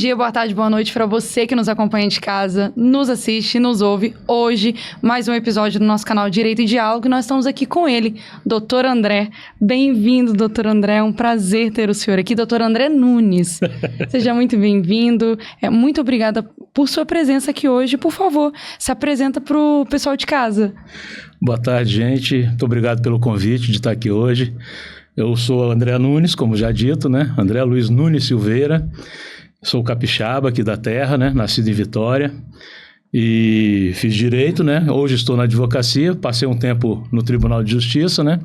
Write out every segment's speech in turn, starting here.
dia, boa tarde, boa noite para você que nos acompanha de casa, nos assiste, nos ouve. Hoje, mais um episódio do nosso canal Direito e Diálogo. Nós estamos aqui com ele, Dr. André. Bem-vindo, Dr. André. É um prazer ter o senhor aqui, Dr. André Nunes. Seja muito bem-vindo. Muito obrigada por sua presença aqui hoje. Por favor, se apresenta para o pessoal de casa. Boa tarde, gente. Muito obrigado pelo convite de estar aqui hoje. Eu sou André Nunes, como já dito, né? André Luiz Nunes Silveira. Sou capixaba aqui da terra, né? Nascido em Vitória. E fiz direito, né? Hoje estou na advocacia. Passei um tempo no Tribunal de Justiça, né?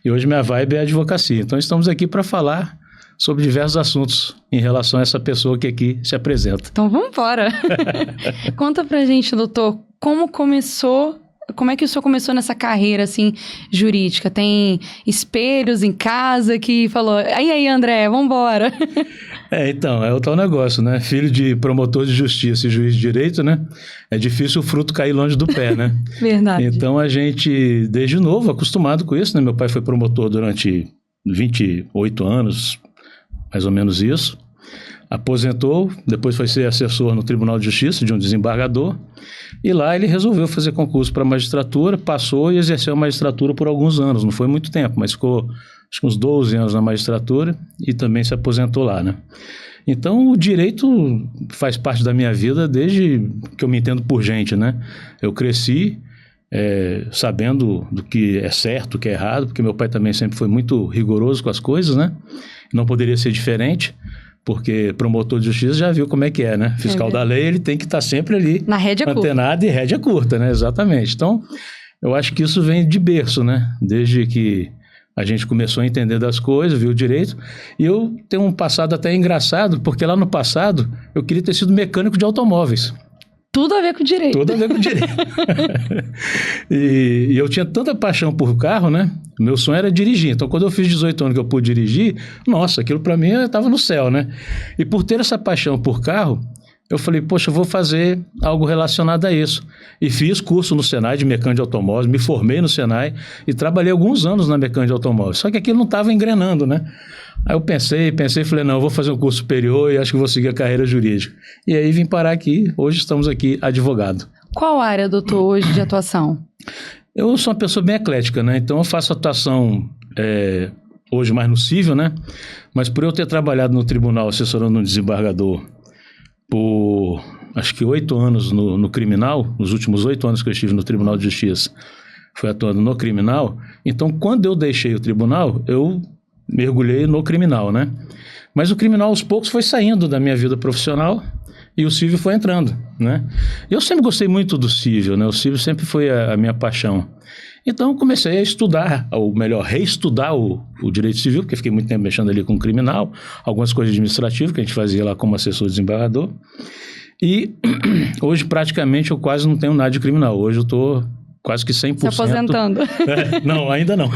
E hoje minha vibe é a advocacia. Então estamos aqui para falar sobre diversos assuntos em relação a essa pessoa que aqui se apresenta. Então vamos embora. Conta pra gente, doutor, como é que o senhor começou nessa carreira, assim, jurídica? Tem espelhos em casa que falou, aí, André, vambora. Então, é o tal negócio, né? Filho de promotor de justiça e juiz de direito, né? É difícil o fruto cair longe do pé, né? Verdade. Então, a gente, desde novo, acostumado com isso, né? Meu pai foi promotor durante 28 anos, mais ou menos isso. Aposentou, depois foi ser assessor no Tribunal de Justiça de um desembargador. E lá ele resolveu fazer concurso para a magistratura, passou e exerceu a magistratura por alguns anos. Não foi muito tempo, mas ficou acho que uns 12 anos na magistratura e também se aposentou lá, né? Então, o direito faz parte da minha vida desde que eu me entendo por gente, né? Eu cresci sabendo do que é certo, o que é errado, porque meu pai também sempre foi muito rigoroso com as coisas, né? Não poderia ser diferente. Porque promotor de justiça já viu como é que é, né? Fiscal da lei, ele tem que estar sempre ali na rédea antenado e rédea curta, né? Exatamente. Então, eu acho que isso vem de berço, né? Desde que a gente começou a entender das coisas, viu o direito. E eu tenho um passado até engraçado, porque lá no passado eu queria ter sido mecânico de automóveis. Tudo a ver com direito. Tudo a ver com direito. E eu tinha tanta paixão por carro, né? Meu sonho era dirigir. Então, quando eu fiz 18 anos que eu pude dirigir, nossa, aquilo para mim estava no céu, né? E por ter essa paixão por carro, eu falei, poxa, eu vou fazer algo relacionado a isso. E fiz curso no Senai de mecânico de automóveis, me formei no Senai e trabalhei alguns anos na mecânica de automóveis. Só que aquilo não estava engrenando, né? Aí eu pensei, falei, não, eu vou fazer um curso superior e acho que vou seguir a carreira jurídica. E aí vim parar aqui, hoje estamos aqui advogado. Qual área, doutor, hoje de atuação? Eu sou uma pessoa bem eclética, né? Então eu faço atuação hoje mais no cível, né? Mas por eu ter trabalhado no tribunal assessorando um desembargador por acho que 8 anos no criminal, nos últimos 8 anos que eu estive no Tribunal de Justiça, fui atuando no criminal. Então quando eu deixei o tribunal, eu mergulhei no criminal, né? Mas o criminal aos poucos foi saindo da minha vida profissional e o cível foi entrando, né? Eu sempre gostei muito do cível, né? O cível sempre foi a minha paixão. Então eu comecei a estudar, ou melhor, reestudar o direito civil, porque fiquei muito tempo mexendo ali com o criminal, algumas coisas administrativas que a gente fazia lá como assessor desembargador. E hoje praticamente eu quase não tenho nada de criminal. Hoje eu estou quase que 100%. Se aposentando. Não, ainda não.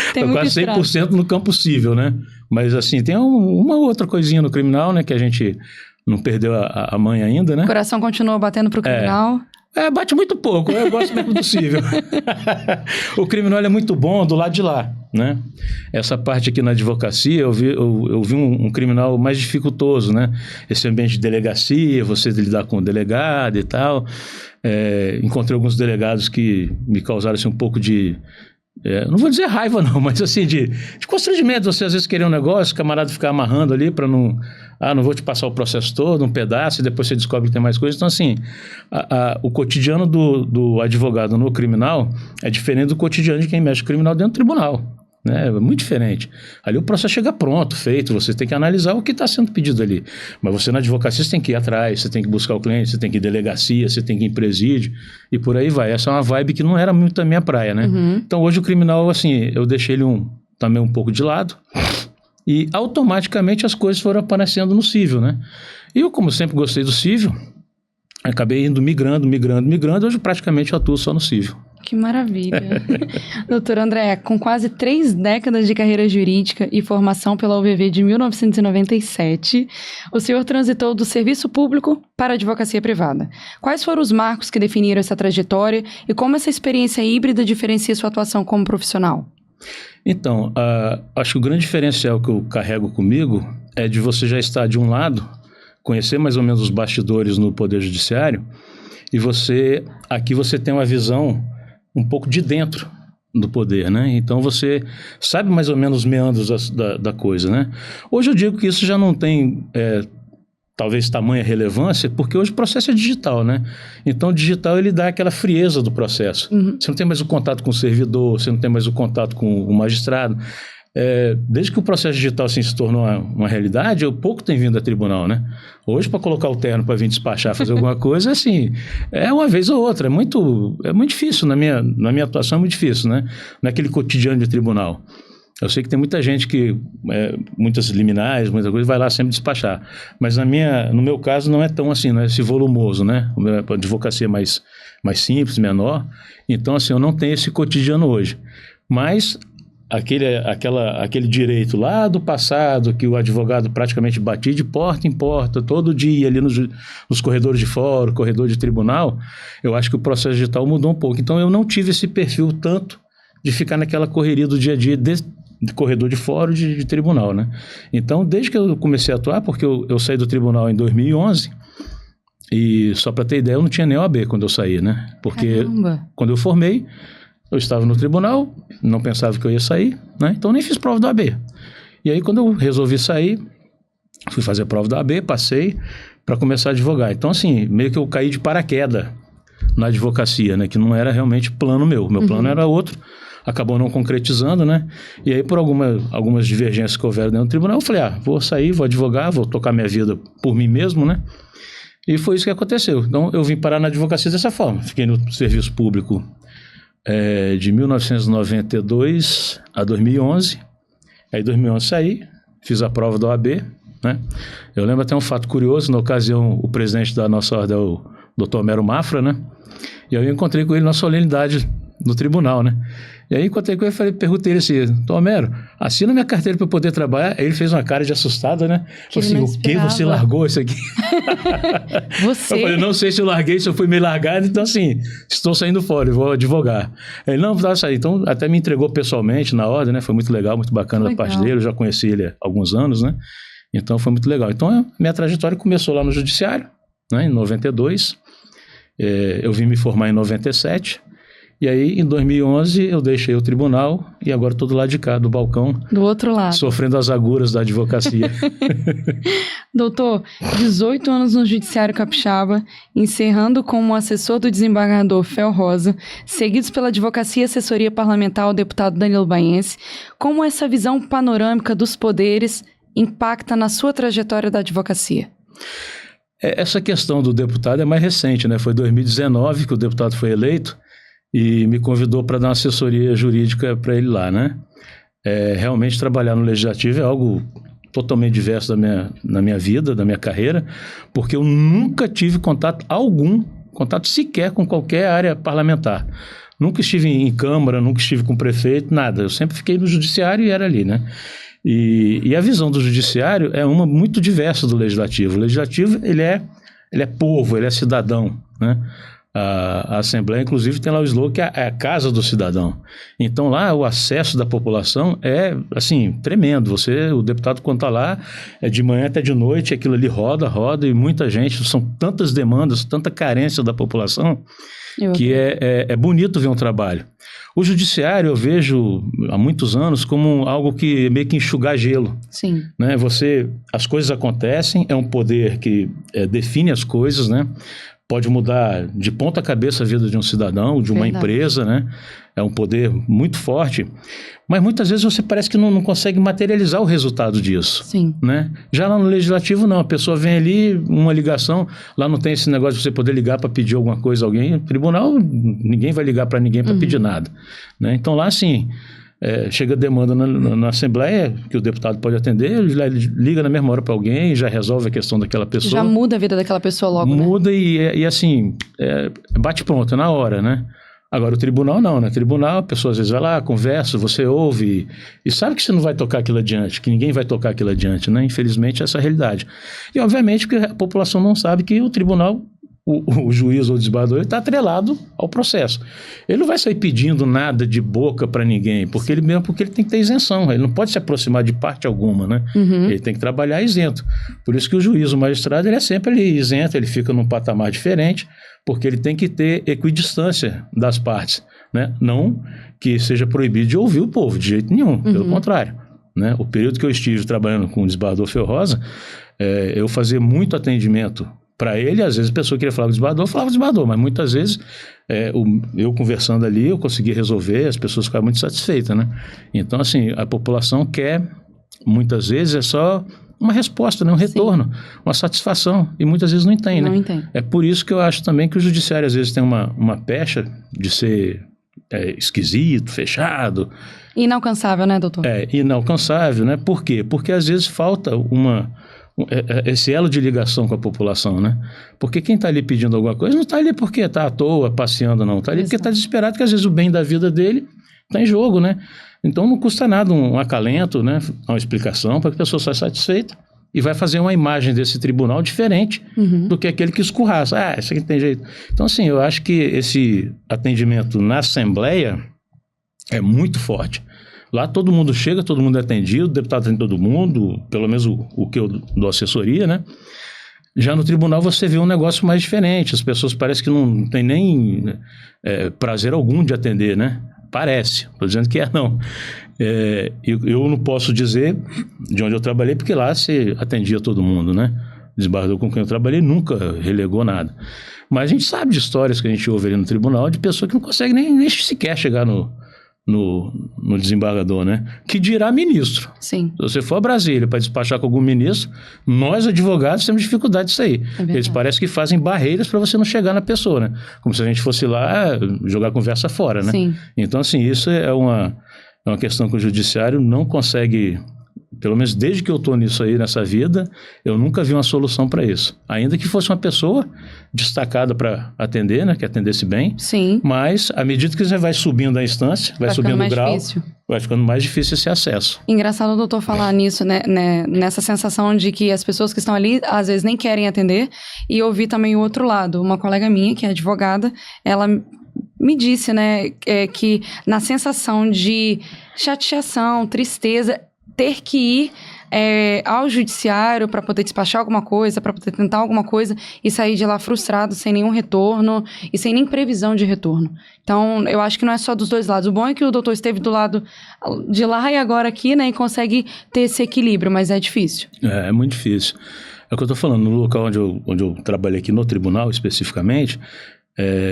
Estou quase 100% no campo cível, né? Mas assim, tem uma outra coisinha no criminal, né? Que a gente não perdeu a mãe ainda, né? O coração continua batendo pro criminal. Bate muito pouco, eu gosto mesmo do cível. O criminal é muito bom do lado de lá, né? Essa parte aqui na advocacia, eu vi um criminal mais dificultoso, né? Esse ambiente de delegacia, você lidar com o delegado e tal. Encontrei alguns delegados que me causaram assim, um pouco de... não vou dizer raiva não, mas assim, de constrangimento. Você às vezes querer um negócio, o camarada ficar amarrando ali para não... não vou te passar o processo todo, um pedaço, e depois você descobre que tem mais coisa. Então assim, o cotidiano do advogado no criminal é diferente do cotidiano de quem mexe com criminal dentro do tribunal, né? É muito diferente. Ali o processo chega pronto, feito, você tem que analisar o que está sendo pedido ali. Mas você na advocacia você tem que ir atrás, você tem que buscar o cliente, você tem que ir em delegacia, você tem que ir em presídio e por aí vai. Essa é uma vibe que não era muito a minha praia, né? Uhum. Então hoje o criminal, assim, eu deixei ele também um pouco de lado e automaticamente as coisas foram aparecendo no cível, né? E eu, como sempre gostei do cível, acabei indo migrando, hoje praticamente eu atuo só no cível. Que maravilha. Doutor André, com quase 3 décadas de carreira jurídica e formação pela UVV de 1997, o senhor transitou do serviço público para a advocacia privada. Quais foram os marcos que definiram essa trajetória e como essa experiência híbrida diferencia sua atuação como profissional? Então, acho que o grande diferencial que eu carrego comigo é de você já estar de um lado conhecer mais ou menos os bastidores no Poder Judiciário, e aqui você tem uma visão um pouco de dentro do poder, né? Então você sabe mais ou menos os meandros da coisa, né? Hoje eu digo que isso já não tem talvez tamanha relevância, porque hoje o processo é digital, né? Então o digital ele dá aquela frieza do processo. Você não tem mais o contato com o servidor, você não tem mais o contato com o magistrado. Desde que o processo digital assim, se tornou uma realidade, eu pouco tenho vindo a tribunal, né? Hoje, para colocar o terno para vir despachar, fazer alguma coisa, assim, é uma vez ou outra. É muito difícil, na minha atuação é muito difícil, né? Naquele cotidiano de tribunal. Eu sei que tem muita gente que, muitas liminares, muita coisa, vai lá sempre despachar. Mas no meu caso não é tão assim, não é esse volumoso, né? A advocacia é mais simples, menor. Então, assim, eu não tenho esse cotidiano hoje. Mas aquele direito lá do passado, que o advogado praticamente batia de porta em porta, todo dia ali nos corredores de fórum, corredor de tribunal, eu acho que o processo digital mudou um pouco. Então, eu não tive esse perfil tanto de ficar naquela correria do dia a dia de corredor de fórum de tribunal, né? Então, desde que eu comecei a atuar, porque eu saí do tribunal em 2011, e só para ter ideia, eu não tinha nem OAB quando eu saí, né? Porque quando eu formei, eu estava no tribunal, não pensava que eu ia sair, né? Então nem fiz prova da OAB. E aí, quando eu resolvi sair, fui fazer a prova da OAB, passei para começar a advogar. Então, assim, meio que eu caí de paraquedas na advocacia, né? Que não era realmente plano meu. Meu plano era outro, acabou não concretizando, né? E aí, por algumas divergências que houveram dentro do tribunal, eu falei, vou sair, vou advogar, vou tocar minha vida por mim mesmo, né? E foi isso que aconteceu. Então, eu vim parar na advocacia dessa forma. Fiquei no serviço público de 1992 a 2011. Aí, em 2011, saí, fiz a prova da OAB, né? Eu lembro até um fato curioso, na ocasião, o presidente da nossa ordem é o Dr. Homero Mafra, né? E eu encontrei com ele na solenidade no tribunal, né? E aí, encontrei com ele, perguntei ele assim, Dr. Homero, assina minha carteira para eu poder trabalhar. Aí ele fez uma cara de assustado, né? Falei assim, o que você largou isso aqui? Você? Eu falei, não sei se eu larguei, se eu fui meio largado, então assim, estou saindo fora, eu vou advogar. Ele, não, vai sair. Então, até me entregou pessoalmente na ordem, né? Foi muito legal, muito bacana da parte dele, eu já conheci ele há alguns anos, né? Então, foi muito legal. Então, minha trajetória começou lá no Judiciário, né? Em 92, eu vim me formar em 97, e aí, em 2011, eu deixei o tribunal e agora estou do lado de cá, do balcão. Do outro lado. Sofrendo as agruras da advocacia. Doutor, 18 anos no Judiciário Capixaba, encerrando como assessor do desembargador Fel Rosa, seguidos pela advocacia e assessoria parlamentar ao deputado Danilo Baense. Como essa visão panorâmica dos poderes impacta na sua trajetória da advocacia? Essa questão do deputado é mais recente, né? Foi 2019 que o deputado foi eleito, e me convidou para dar uma assessoria jurídica para ele lá, né? Realmente trabalhar no Legislativo é algo totalmente diverso na minha vida, da minha carreira, porque eu nunca tive contato sequer com qualquer área parlamentar. Nunca estive em Câmara, nunca estive com prefeito, nada. Eu sempre fiquei no Judiciário e era ali, né? E a visão do Judiciário é uma muito diversa do Legislativo. O Legislativo, ele é povo, ele é cidadão, né? A Assembleia, inclusive, tem lá o slogan que é a casa do cidadão. Então, lá, o acesso da população é, assim, tremendo. O deputado, quando está lá, de manhã até de noite, aquilo ali roda, e muita gente, são tantas demandas, tanta carência da população, que é bonito ver um trabalho. O Judiciário, eu vejo, há muitos anos, como algo que meio que enxugar gelo. Sim. Né? As coisas acontecem, é um poder que define as coisas, né? Pode mudar de ponta cabeça a vida de um cidadão, de uma empresa, né? É um poder muito forte. Mas muitas vezes você parece que não consegue materializar o resultado disso. Sim. Né? Já lá no Legislativo, não. A pessoa vem ali, uma ligação, lá não tem esse negócio de você poder ligar para pedir alguma coisa a alguém. No tribunal, ninguém vai ligar para ninguém para pedir nada. Né? Então lá, sim, chega demanda na Assembleia, que o deputado pode atender, ele liga na mesma hora para alguém, já resolve a questão daquela pessoa. Já muda a vida daquela pessoa logo, muda, né? e assim, bate pronto, na hora, né? Agora, o tribunal não, né? Tribunal, a pessoa às vezes vai lá, conversa, você ouve e sabe que você não vai tocar aquilo adiante, que ninguém vai tocar aquilo adiante, né? Infelizmente, essa é a realidade. E, obviamente, que a população não sabe que o tribunal, o juiz ou o desembargador está atrelado ao processo. Ele não vai sair pedindo nada de boca para ninguém, porque ele tem que ter isenção, ele não pode se aproximar de parte alguma, né? Ele tem que trabalhar isento. Por isso que o juiz, o magistrado, ele é sempre ali isento, ele fica num patamar diferente, porque ele tem que ter equidistância das partes, né? Não que seja proibido de ouvir o povo, de jeito nenhum, pelo contrário, né? O período que eu estive trabalhando com o desembargador Felrosa, eu fazia muito atendimento para ele. Às vezes a pessoa queria falar com o desembargador, eu falava com o desembargador, mas muitas vezes eu conversando ali, eu conseguia resolver, as pessoas ficavam muito satisfeitas, né? Então, assim, a população quer, muitas vezes, é só uma resposta, né? Um retorno, uma satisfação, e muitas vezes não tem, né? Não tem. É por isso que eu acho também que o judiciário às vezes tem uma pecha de ser esquisito, fechado. Inalcançável, né, doutor? Inalcançável, né? Por quê? Porque às vezes falta esse elo de ligação com a população, né? Porque quem está ali pedindo alguma coisa não está ali porque está à toa, passeando, não. Está ali porque está desesperado, porque às vezes o bem da vida dele está em jogo, né? Então não custa nada um acalento, né? Uma explicação para que a pessoa saia satisfeita e vai fazer uma imagem desse tribunal diferente do que aquele que escorraça. Isso aqui não tem jeito. Então, assim, eu acho que esse atendimento na Assembleia é muito forte. Lá todo mundo chega, todo mundo é atendido, o deputado atende todo mundo, pelo menos o que eu dou assessoria, né? Já no tribunal você vê um negócio mais diferente, as pessoas parecem que não tem nem prazer algum de atender, né? Parece, estou dizendo que não. Eu não posso dizer de onde eu trabalhei, porque lá se atendia todo mundo, né? O desembargador com quem eu trabalhei nunca relegou nada. Mas a gente sabe de histórias que a gente ouve ali no tribunal de pessoas que não conseguem nem sequer chegar no desembargador, né? Que dirá ministro. Sim. Se você for a Brasília para despachar com algum ministro, nós advogados temos dificuldade disso aí. Eles parecem que fazem barreiras para você não chegar na pessoa, né? Como se a gente fosse lá jogar conversa fora, né? Sim. Então, assim, isso é uma questão que o judiciário não consegue, pelo menos desde que eu estou nisso aí, nessa vida, eu nunca vi uma solução para isso. Ainda que fosse uma pessoa destacada para atender, né? Que atendesse bem. Sim. Mas, à medida que você vai subindo a instância, vai subindo o grau, difícil. Vai ficando mais difícil esse acesso. Engraçado o doutor falar nisso, né? Nessa sensação de que as pessoas que estão ali, às vezes, nem querem atender. E eu vi também o outro lado. Uma colega minha, que é advogada, ela me disse, né? Que na sensação de chateação, tristeza, ter que ir ao judiciário para poder despachar alguma coisa, para poder tentar alguma coisa e sair de lá frustrado, sem nenhum retorno e sem nem previsão de retorno. Então, eu acho que não é só dos dois lados. O bom é que o doutor esteve do lado de lá e agora aqui, né, e consegue ter esse equilíbrio, mas é difícil. É muito difícil. É o que eu estou falando, no local onde eu trabalhei aqui no tribunal, especificamente,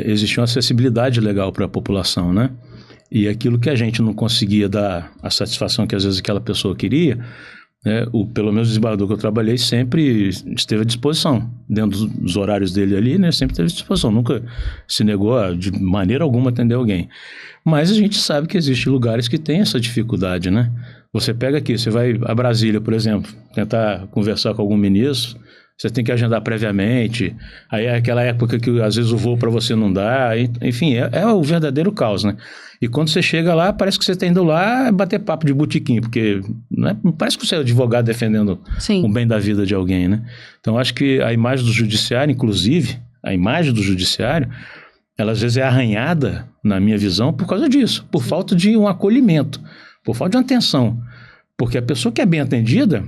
existia uma acessibilidade legal para a população, né? E aquilo que a gente não conseguia dar a satisfação que às vezes aquela pessoa queria, né, pelo menos o desembargador que eu trabalhei sempre esteve à disposição, dentro dos horários dele ali, né, sempre esteve à disposição, nunca se negou de maneira alguma atender alguém. Mas a gente sabe que existem lugares que têm essa dificuldade, né? Você pega aqui, você vai a Brasília, por exemplo, tentar conversar com algum ministro, você tem que agendar previamente, aí é aquela época que às vezes o voo para você não dá, enfim, é o verdadeiro caos, né? E quando você chega lá, parece que você está indo lá bater papo de botequim, porque não parece que você é advogado defendendo o bem da vida de alguém, né? Então, acho que a imagem do judiciário, inclusive, a imagem do judiciário, ela às vezes é arranhada, na minha visão, por causa disso, por falta de um acolhimento, por falta de uma atenção. Porque a pessoa que é bem atendida,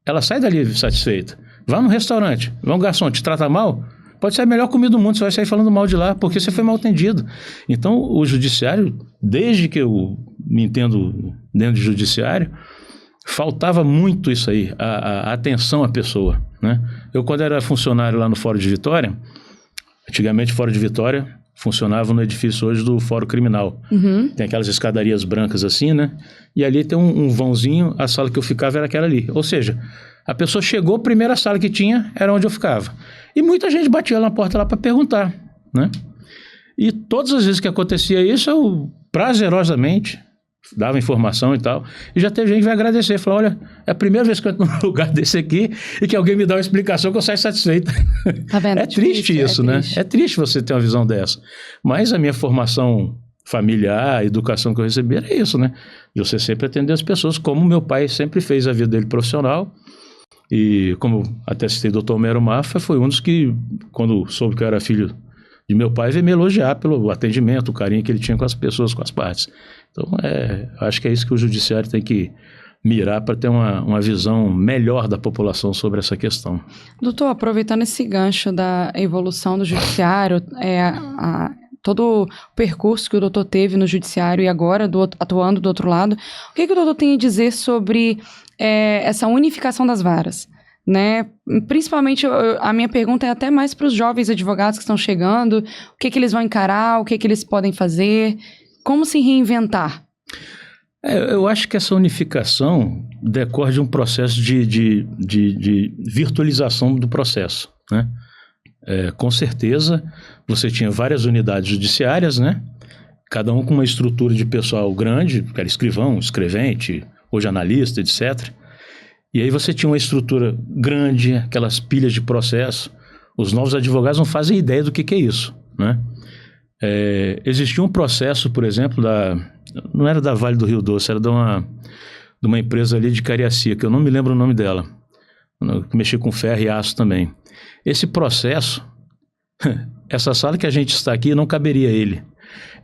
ela sai dali satisfeita. Vai num restaurante, vai um garçom, te trata mal, pode ser a melhor comida do mundo, você vai sair falando mal de lá, porque você foi mal atendido. Então, o judiciário, desde que eu me entendo dentro do judiciário, faltava muito isso aí, a atenção à pessoa, né? Eu, quando era funcionário lá no Fórum de Vitória, antigamente o Fórum de Vitória funcionava no edifício hoje do Fórum Criminal. Tem aquelas escadarias brancas assim, né? E ali tem um vãozinho, a sala que eu ficava era aquela ali. Ou seja, a pessoa chegou, a primeira sala que tinha era onde eu ficava. E muita gente batia na porta lá para perguntar, né? E todas as vezes que acontecia isso, eu prazerosamente dava informação e tal. E já teve gente que vai agradecer, falou, olha, é a primeira vez que eu entro num lugar desse aqui e que alguém me dá uma explicação que eu saio satisfeito. Tá vendo? É triste isso, né? Triste. É triste você ter uma visão dessa. Mas a minha formação familiar, a educação que eu recebi era isso, né? De você sempre atender as pessoas, como meu pai sempre fez a vida dele profissional. E como até citei, o Dr. Homero Mafra foi um dos que, quando soube que eu era filho de meu pai, veio me elogiar pelo atendimento, o carinho que ele tinha com as pessoas, com as partes. Então, acho que é isso que o judiciário tem que mirar para ter uma visão melhor da população sobre essa questão. Doutor, aproveitando esse gancho da evolução do judiciário, todo o percurso que o doutor teve no judiciário e agora atuando do outro lado, o que o doutor tem a dizer sobre essa unificação das varas? Né? Principalmente, a minha pergunta é até mais para os jovens advogados que estão chegando, o que eles vão encarar, o que eles podem fazer, como se reinventar? Eu acho que essa unificação decorre de um processo de virtualização do processo, né? Com certeza, você tinha várias unidades judiciárias, né? Cada um com uma estrutura de pessoal grande, que era escrivão, escrevente, hoje analista, etc. E aí você tinha uma estrutura grande, aquelas pilhas de processo. Os novos advogados não fazem ideia do que é isso, né? Existia um processo, por exemplo, não era da Vale do Rio Doce, era de uma empresa ali de Cariacica, eu não me lembro o nome dela, que mexia com ferro e aço também. Esse processo, essa sala que a gente está aqui, não caberia ele.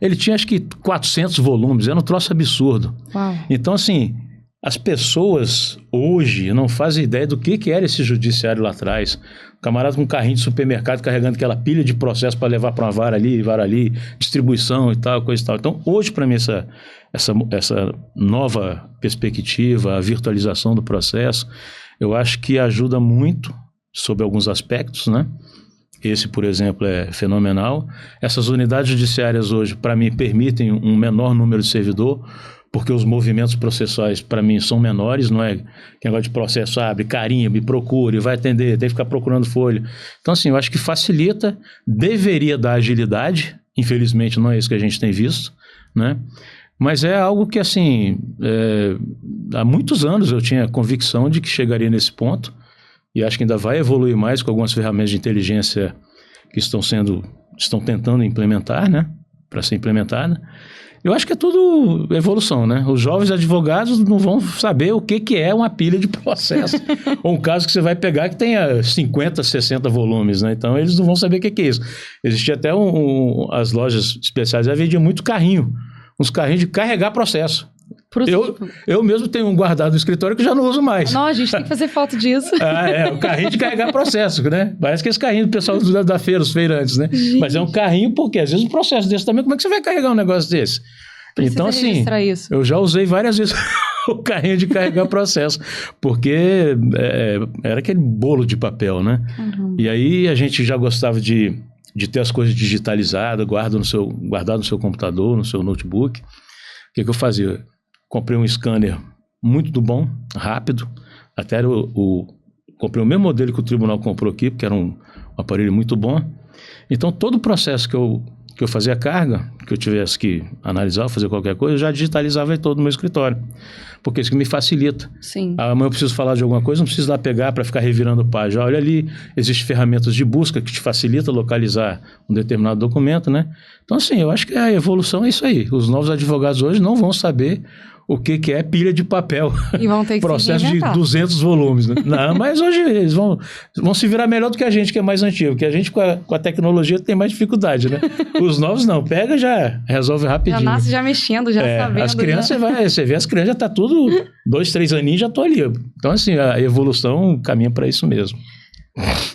Ele tinha acho que 400 volumes, era um troço absurdo. Uau. Então, assim, as pessoas hoje não fazem ideia do que era esse judiciário lá atrás. O camarada com um carrinho de supermercado carregando aquela pilha de processo para levar para uma vara ali, distribuição e tal, coisa e tal. Então, hoje, para mim, essa nova perspectiva, a virtualização do processo, eu acho que ajuda muito sob alguns aspectos, né? Esse, por exemplo, é fenomenal. Essas unidades judiciárias hoje, para mim, permitem um menor número de servidor, porque os movimentos processuais, para mim, são menores, não é que negócio de processo abre, carimba, procure, vai atender, tem que ficar procurando folha. Então, assim, eu acho que facilita, deveria dar agilidade, infelizmente não é isso que a gente tem visto, né? Mas é algo que, assim, há muitos anos eu tinha convicção de que chegaria nesse ponto, e acho que ainda vai evoluir mais com algumas ferramentas de inteligência que estão tentando implementar, né? Para ser implementada. Eu acho que é tudo evolução, né? Os jovens advogados não vão saber o que é uma pilha de processo. Ou um caso que você vai pegar que tenha 50, 60 volumes, né? Então, eles não vão saber o que é isso. Existia até as lojas especializadas vendiam muito carrinho. Uns carrinhos de carregar processo. Eu mesmo tenho um guardado no escritório que já não uso mais. Não, a gente tem que fazer foto disso. O carrinho de carregar processo, né? Parece que esse carrinho do pessoal da feira, os feirantes, né? Gente. Mas é um carrinho porque às vezes um processo desse também, como é que você vai carregar um negócio desse? Precisa então, assim, registrar isso. Eu já usei várias vezes o carrinho de carregar processo, porque era aquele bolo de papel, né? Uhum. E aí a gente já gostava de ter as coisas digitalizadas, guardado no seu computador, no seu notebook. O que eu fazia? Comprei um scanner muito bom, rápido. Até comprei o mesmo modelo que o tribunal comprou aqui, porque era um aparelho muito bom. Então, todo o processo que eu fazia a carga, que eu tivesse que analisar ou fazer qualquer coisa, eu já digitalizava todo no meu escritório. Porque isso que me facilita. Sim. Amanhã eu preciso falar de alguma coisa, não preciso lá pegar para ficar revirando página. Olha ali, existem ferramentas de busca que te facilita localizar um determinado documento, né? Então, assim, eu acho que a evolução é isso aí. Os novos advogados hoje não vão saber o que é pilha de papel. E vão ter que processo de 200 volumes, né? Não, mas hoje eles vão se virar melhor do que a gente, que é mais antigo. Porque a gente, com a tecnologia, tem mais dificuldade, né? Os novos não. Pega, já resolve rapidinho. Já nasce já mexendo, já sabendo. As crianças, você vê as crianças, já tá tudo 2, 3 aninhos, já tô ali. Então, assim, a evolução caminha para isso mesmo.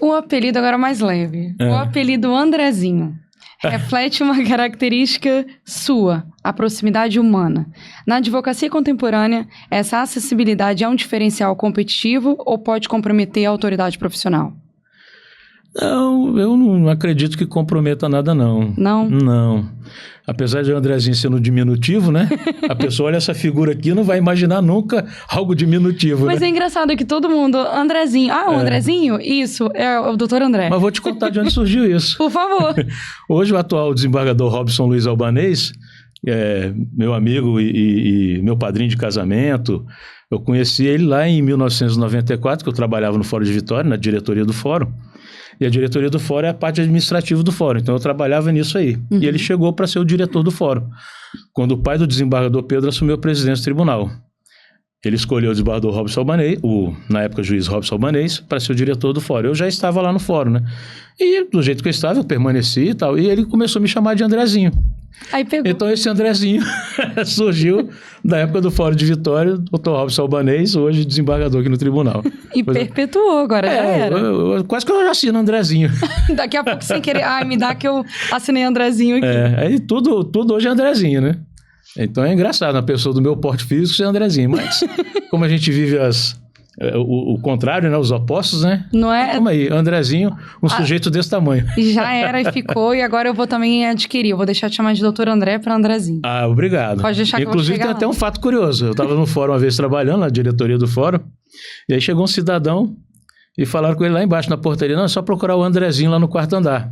O apelido agora mais leve. O apelido Andrezinho. Reflete uma característica sua, a proximidade humana. Na advocacia contemporânea, essa acessibilidade é um diferencial competitivo ou pode comprometer a autoridade profissional? Não, eu não acredito que comprometa nada, não. Não? Não. Apesar de Andrezinho ser no diminutivo, né? A pessoa olha essa figura aqui e não vai imaginar nunca algo diminutivo, Mas né? é engraçado que todo mundo... Andrezinho. Ah, o Andrezinho? Isso, é o doutor André. Mas vou te contar de onde surgiu isso. Por favor. Hoje o atual desembargador Robson Luiz Albanês, meu amigo e meu padrinho de casamento, eu conheci ele lá em 1994, que eu trabalhava no Fórum de Vitória, na diretoria do Fórum. E a diretoria do Fórum é a parte administrativa do Fórum. Então, eu trabalhava nisso aí. Uhum. E ele chegou para ser o diretor do Fórum, quando o pai do desembargador Pedro assumiu a presidência do tribunal. ele escolheu o desembargador Robson Albanês, na época juiz Robson Albanês, para ser o diretor do fórum. Eu já estava lá no fórum, né? E do jeito que eu estava, eu permaneci e tal. E ele começou a me chamar de Andrezinho. Aí pegou. Então esse Andrezinho surgiu da época do Fórum de Vitória, o Dr. Robson Albanês, hoje desembargador aqui no tribunal. E perpetuou agora, já era. Quase que eu já assino Andrezinho. Daqui a pouco, sem querer, me dá que eu assinei Andrezinho aqui. Aí tudo hoje é Andrezinho, né? Então é engraçado, uma pessoa do meu porte físico ser Andrezinho, mas como a gente vive o contrário, né? Os opostos, né? Não é? Calma aí, Andrezinho, sujeito desse tamanho. Já era e ficou, e agora eu vou também adquirir. Eu vou deixar de chamar de doutor André para Andrezinho. Ah, obrigado. Pode deixar que Inclusive, eu vou tem até um fato curioso. Eu estava no fórum uma vez trabalhando, na diretoria do fórum, e aí chegou um cidadão e falaram com ele lá embaixo na portaria, não, é só procurar o Andrezinho lá no quarto andar.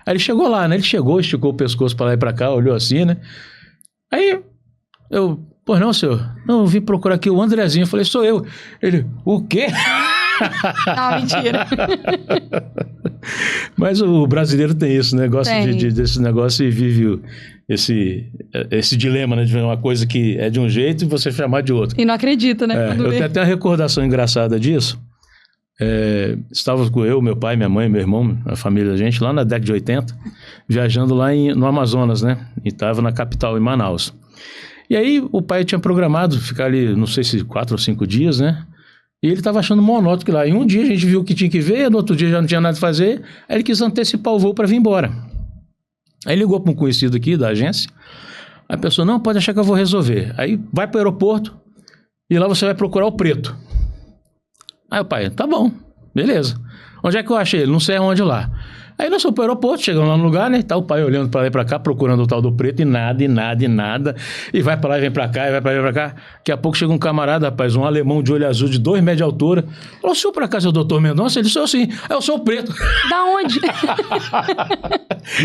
Aí ele chegou lá, né? Ele chegou, esticou o pescoço para lá e para cá, olhou assim, né? Aí pois não, senhor? Não, eu vim procurar aqui o Andrezinho. Eu falei, sou eu. Ele, o quê? Ah, mentira. Mas o brasileiro tem isso, né? Gosta desse negócio e vive esse dilema, né? De ver uma coisa que é de um jeito e você chamar de outro. E não acredita, né? Eu tenho até uma recordação engraçada disso. Estava com eu, meu pai, minha mãe, meu irmão, a família da gente, lá na década de 80, viajando lá no Amazonas, né? E estava na capital, em Manaus. E aí o pai tinha programado ficar ali, não sei se 4 ou 5 dias, né? E ele estava achando monótono que lá. Em um dia a gente viu o que tinha que ver, no outro dia já não tinha nada a fazer, aí ele quis antecipar o voo para vir embora. Aí ligou para um conhecido aqui da agência, a pessoa, não, pode achar que eu vou resolver. Aí vai para o aeroporto e lá você vai procurar o preto. Aí o pai, tá bom, beleza. Onde é que eu achei ele? Não sei aonde lá. Aí nós fomos pro aeroporto, chegamos lá no lugar, né? Tá o pai olhando pra lá e pra cá, procurando o tal do preto, e nada. E vai pra lá e vem pra cá, e vai pra lá e vem pra cá. Daqui a pouco chega um camarada, rapaz, um alemão de olho azul, de 2 metros de altura. Falou, o senhor por acaso é o doutor Mendonça? Ele disse, eu sim. Eu sou o preto. Da onde?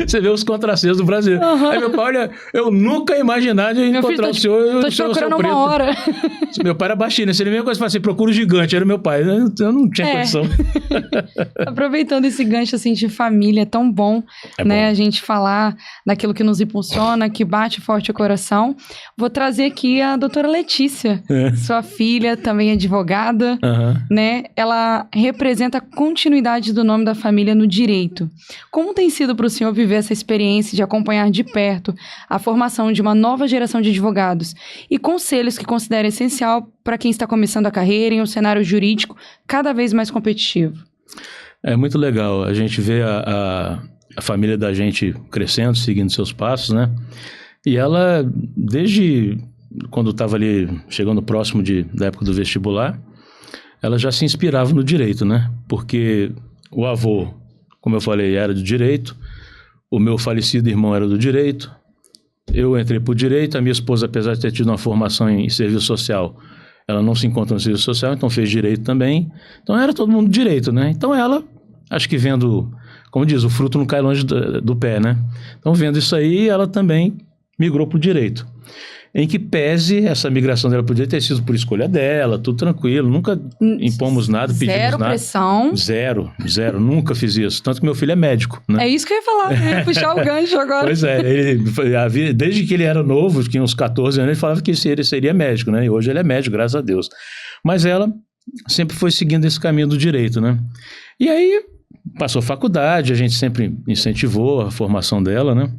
Você vê os contrassensos do Brasil. Uhum. Aí meu pai, olha, eu nunca imaginava encontrar o senhor e o senhor procurando preto. uma hora. Meu pai era baixinho, né? Se ele mesma coisa, fala assim, procura o gigante, era meu pai. Eu não tinha condição. Aproveitando esse gancho, assim, de família, é tão bom, né? Bom. A gente falar daquilo que nos impulsiona, que bate forte o coração. Vou trazer aqui a doutora Letícia, sua filha, também advogada, né? Ela representa a continuidade do nome da família no direito. Como tem sido para o senhor viver essa experiência de acompanhar de perto a formação de uma nova geração de advogados e conselhos que considera essencial para quem está começando a carreira em um cenário jurídico cada vez mais competitivo? É muito legal a gente ver a família da gente crescendo, seguindo seus passos, né? E ela, desde quando estava ali, chegando próximo da época do vestibular, ela já se inspirava no direito, né? Porque o avô, como eu falei, era do direito, o meu falecido irmão era do direito, eu entrei para o direito, a minha esposa, apesar de ter tido uma formação em serviço social, ela não se encontra no serviço social, então fez direito também. Então era todo mundo direito, né? Então ela, acho que vendo, como diz, o fruto não cai longe do pé, né? Então vendo isso aí, ela também migrou para o direito. Em que pese essa migração dela para o direito ter sido por escolha dela, tudo tranquilo, nunca impomos nada, pedimos nada. Zero pressão. Zero, nunca fiz isso. Tanto que meu filho é médico, né? É isso que eu ia falar, né? Puxar o gancho agora. Pois é, desde que ele era novo, tinha uns 14 anos, ele falava que ele seria médico, né? E hoje ele é médico, graças a Deus. Mas ela sempre foi seguindo esse caminho do direito, né? E aí, passou faculdade, a gente sempre incentivou a formação dela, né?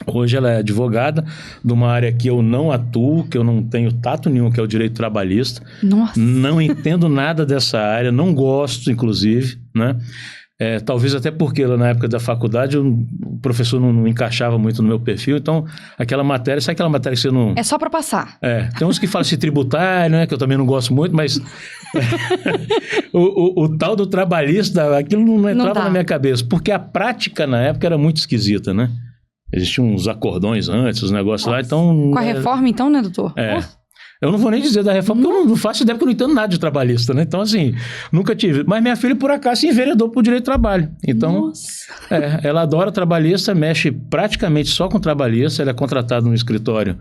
Hoje ela é advogada de uma área que eu não atuo, que eu não tenho tato nenhum, que é o direito trabalhista. Nossa! Não entendo nada dessa área, não gosto, inclusive, né? Talvez até porque na época da faculdade o professor não encaixava muito no meu perfil, então aquela matéria, sabe aquela matéria que você não... É só para passar. Tem uns que falam assim tributário, né, que eu também não gosto muito, mas o tal do trabalhista, aquilo não entrava na minha cabeça, porque a prática na época era muito esquisita, né? Existiam uns acordões antes, os negócios lá, então... Com a reforma então, né, doutor? Eu não vou nem dizer da reforma, porque eu não faço ideia, porque eu não entendo nada de trabalhista, né? Então, assim, nunca tive. Mas minha filha, por acaso, se enveredou por direito de trabalho. Então, ela adora trabalhista, mexe praticamente só com trabalhista. Ela é contratada num escritório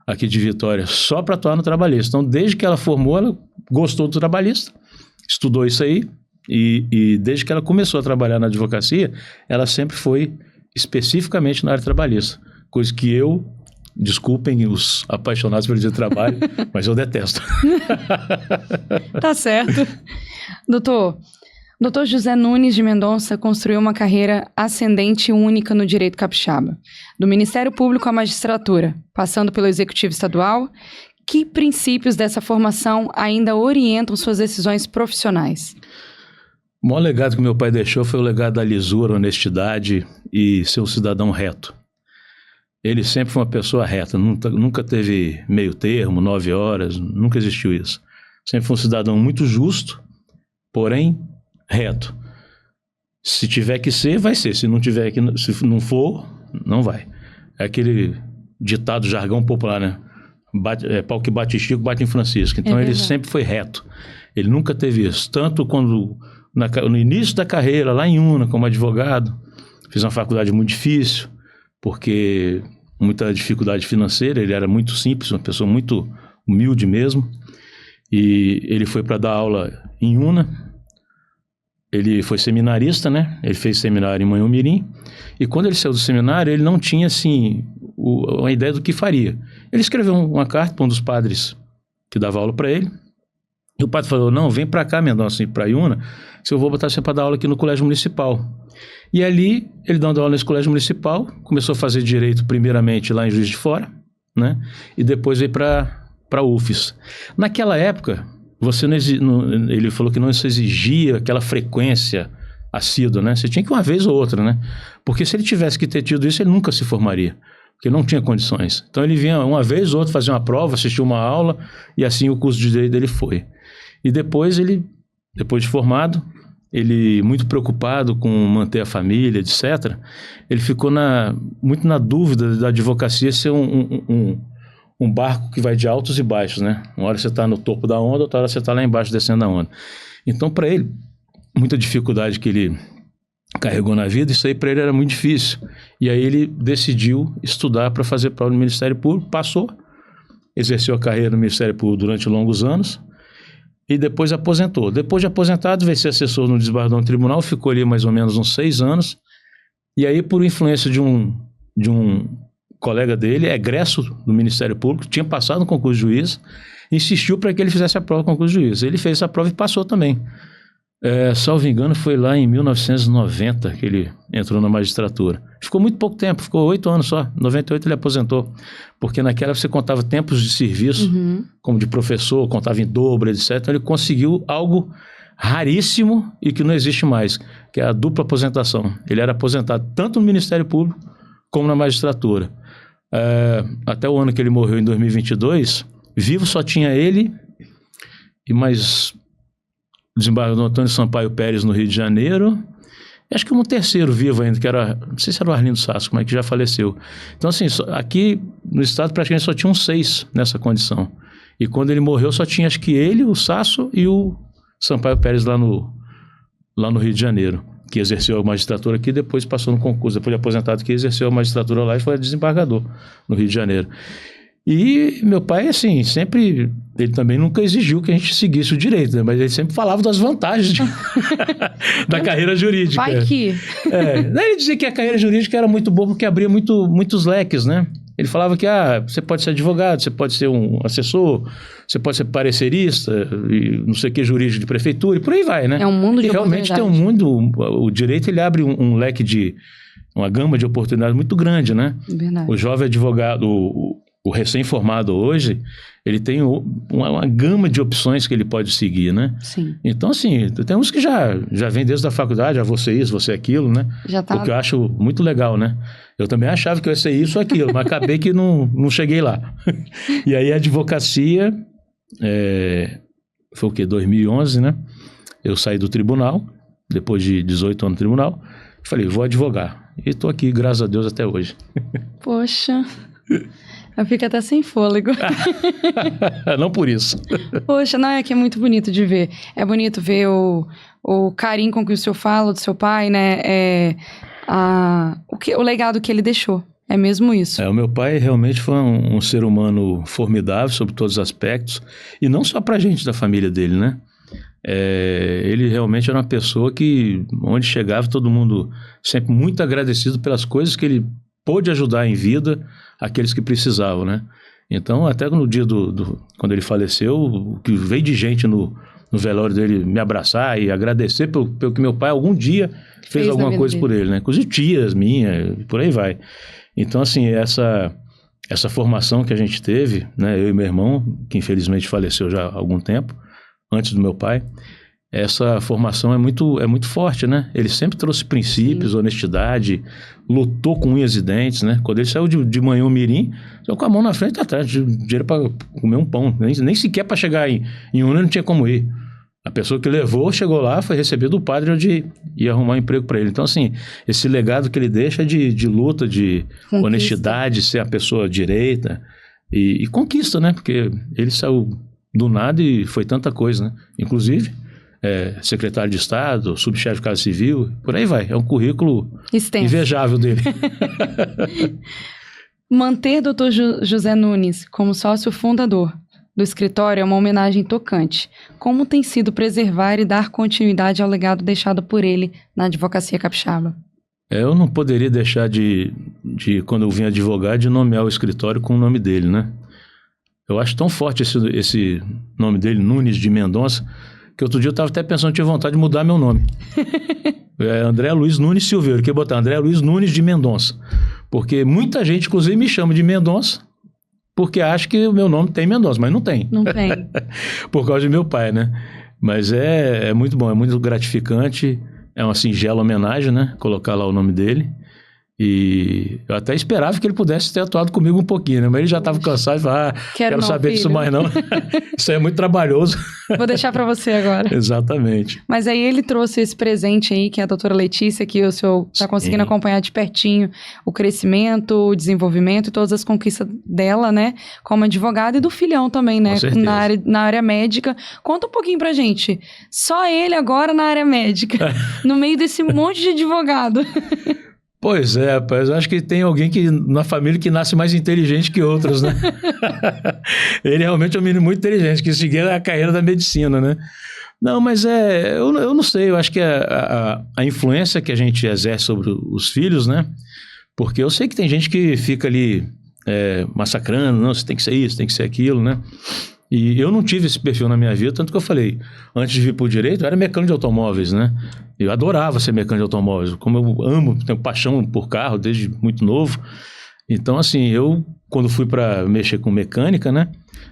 aqui de Vitória só para atuar no trabalhista. Então, desde que ela formou, ela gostou do trabalhista, estudou isso aí. E desde que ela começou a trabalhar na advocacia, ela sempre foi especificamente na área trabalhista. Coisa que eu Desculpem os apaixonados pelo dia de trabalho, mas eu detesto. Tá certo. Doutor José Nunes de Mendonça construiu uma carreira ascendente e única no direito capixaba, do Ministério Público à magistratura, passando pelo Executivo Estadual. Que princípios dessa formação ainda orientam suas decisões profissionais? O maior legado que meu pai deixou foi o legado da lisura, honestidade e ser um cidadão reto. Ele sempre foi uma pessoa reta, nunca teve meio termo, 9 horas, nunca existiu isso. Sempre foi um cidadão muito justo, porém reto. Se tiver que ser, vai ser. Se não for, não vai. É aquele ditado, jargão popular, né? Pau que bate em Chico, bate em Francisco. Então ele sempre foi reto. Ele nunca teve isso. Tanto quando, no início da carreira, lá em Una, como advogado, fiz uma faculdade muito difícil, porque muita dificuldade financeira, ele era muito simples, uma pessoa muito humilde mesmo, e ele foi para dar aula em Una. Ele foi seminarista, né? Ele fez seminário em Manhumirim, e quando ele saiu do seminário, ele não tinha, assim, uma ideia do que faria. Ele escreveu uma carta para um dos padres que dava aula para ele, e o padre falou, não, vem para cá, Mendonça, para Iuna, se eu vou botar você para dar aula aqui no Colégio Municipal. E ali, ele dando aula nesse Colégio Municipal, começou a fazer direito primeiramente lá em Juiz de Fora, né? E depois veio para a UFES. Naquela época, ele falou que não se exigia aquela frequência assídua, né? Você tinha que ir uma vez ou outra, né? Porque se ele tivesse que ter tido isso, ele nunca se formaria, porque não tinha condições. Então ele vinha uma vez ou outra fazer uma prova, assistir uma aula, e assim o curso de direito dele foi. E depois de formado, ele muito preocupado com manter a família, etc., ele ficou muito na dúvida da advocacia ser um barco que vai de altos e baixos, né? Uma hora você está no topo da onda, outra hora você está lá embaixo descendo a onda. Então, para ele, muita dificuldade que ele carregou na vida, isso aí para ele era muito difícil. E aí ele decidiu estudar para fazer prova no Ministério Público, passou, exerceu a carreira no Ministério Público durante longos anos, e depois aposentou. Depois de aposentado, veio ser assessor no desembargador do tribunal, ficou ali mais ou menos uns 6 anos, e aí por influência de um colega dele, egresso do Ministério Público, tinha passado no concurso de juiz, insistiu para que ele fizesse a prova do concurso de juiz. Ele fez essa prova e passou também. Salvo engano, foi lá em 1990 que ele entrou na magistratura. Ficou muito pouco tempo, ficou 8 anos só. Em 98 ele aposentou, porque naquela você contava tempos de serviço, como de professor, contava em dobro, etc. Então ele conseguiu algo raríssimo e que não existe mais, que é a dupla aposentação. Ele era aposentado tanto no Ministério Público como na magistratura. Até o ano que ele morreu, em 2022, vivo só tinha ele e mais o desembargador Antônio Sampaio Pérez no Rio de Janeiro, e acho que um terceiro vivo ainda, que era, não sei se era o Arlindo Sasso, mas que já faleceu. Então assim, aqui no estado praticamente só tinham 6 nessa condição, e quando ele morreu só tinha acho que ele, o Sasso e o Sampaio Pérez lá no Rio de Janeiro, que exerceu a magistratura aqui, depois passou no concurso, depois de aposentado, que exerceu a magistratura lá e foi desembargador no Rio de Janeiro. E meu pai, assim, sempre, ele também nunca exigiu que a gente seguisse o direito, né? Mas ele sempre falava das vantagens da carreira jurídica. Vai que... Ele dizia que a carreira jurídica era muito boa porque abria muitos leques, né? Ele falava que você pode ser advogado, você pode ser um assessor, você pode ser parecerista, e não sei o que, jurídico de prefeitura, e por aí vai, né? É um mundo de realmente tem um mundo, o direito ele abre um leque uma gama de oportunidades muito grande, né? Verdade. O jovem advogado, o recém-formado hoje, ele tem uma gama de opções que ele pode seguir, né? Sim. Então, assim, tem uns que já vem desde a faculdade, você isso, você aquilo, né? Já tá... O que eu acho muito legal, né? Eu também achava que eu ia ser isso ou aquilo, mas acabei que não cheguei lá. E aí a advocacia, foi o quê? 2011, né? Eu saí do tribunal, depois de 18 anos no tribunal, falei, vou advogar. E estou aqui, graças a Deus, até hoje. Poxa... Eu fico até sem fôlego. Não por isso. Poxa, não, é que é muito bonito de ver. É bonito ver o carinho com que o senhor fala do seu pai, né? O legado que ele deixou. É mesmo isso. O meu pai realmente foi um ser humano formidável sobre todos os aspectos. E não só pra gente da família dele, né? Ele realmente era uma pessoa que, onde chegava, todo mundo sempre muito agradecido pelas coisas que ele pôde ajudar em vida aqueles que precisavam, né? Então, até no dia quando ele faleceu, o que veio de gente no velório dele me abraçar e agradecer pelo que meu pai algum dia fez alguma coisa por ele, né? Inclusive tias minhas, por aí vai. Então, assim, essa formação que a gente teve, né? Eu e meu irmão, que infelizmente faleceu já há algum tempo, antes do meu pai, essa formação é muito forte, né? Ele sempre trouxe princípios, honestidade, lutou com unhas e dentes, né? Quando ele saiu de manhã o mirim, saiu com a mão na frente e atrás, dinheiro para comer um pão, nem sequer para chegar em Una não tinha como ir. A pessoa que levou, chegou lá, foi receber do padre onde ia arrumar um emprego para ele. Então, assim, esse legado que ele deixa de luta, de honestidade, ser a pessoa direita e conquista, né? Porque ele saiu do nada e foi tanta coisa, né? Inclusive, secretário de Estado, subchefe de Casa Civil, por aí vai. É um currículo extenso, invejável dele. Manter Dr. José Nunes como sócio fundador do escritório é uma homenagem tocante. Como tem sido preservar e dar continuidade ao legado deixado por ele na advocacia capixaba? Eu não poderia deixar de quando eu vim advogar, de nomear o escritório com o nome dele, né? Eu acho tão forte esse nome dele, Nunes de Mendonça, que outro dia eu estava até pensando, tinha vontade de mudar meu nome. André Luiz Nunes Silveira, eu queria botar André Luiz Nunes de Mendonça. Porque muita gente, inclusive, me chama de Mendonça, porque acha que o meu nome tem Mendonça, mas não tem. Não tem. Por causa de meu pai, né? Mas é muito bom, é muito gratificante, é uma singela homenagem, né? Colocar lá o nome dele. E eu até esperava que ele pudesse ter atuado comigo um pouquinho, né? Mas ele já estava cansado e falou, quero saber disso mais não. Isso aí é muito trabalhoso. Vou deixar para você agora. Exatamente. Mas aí ele trouxe esse presente aí, que é a doutora Letícia, que o senhor está conseguindo acompanhar de pertinho o crescimento, o desenvolvimento e todas as conquistas dela, né? Como advogada e do filhão também, né? Na área médica. Conta um pouquinho pra gente. Só ele agora na área médica, no meio desse monte de advogado. Pois é, rapaz, eu acho que tem alguém na família que nasce mais inteligente que outros, né? Ele realmente é um menino muito inteligente, que seguiu a carreira da medicina, né? Não, mas eu não sei, eu acho que a influência que a gente exerce sobre os filhos, né? Porque eu sei que tem gente que fica ali massacrando, não, você tem que ser isso, tem que ser aquilo, né? E eu não tive esse perfil na minha vida, tanto que eu falei, antes de vir para o direito, eu era mecânico de automóveis, né? Eu adorava ser mecânico de automóveis, como eu amo, tenho paixão por carro desde muito novo. Então, assim, eu, quando fui para mexer com mecânica, né?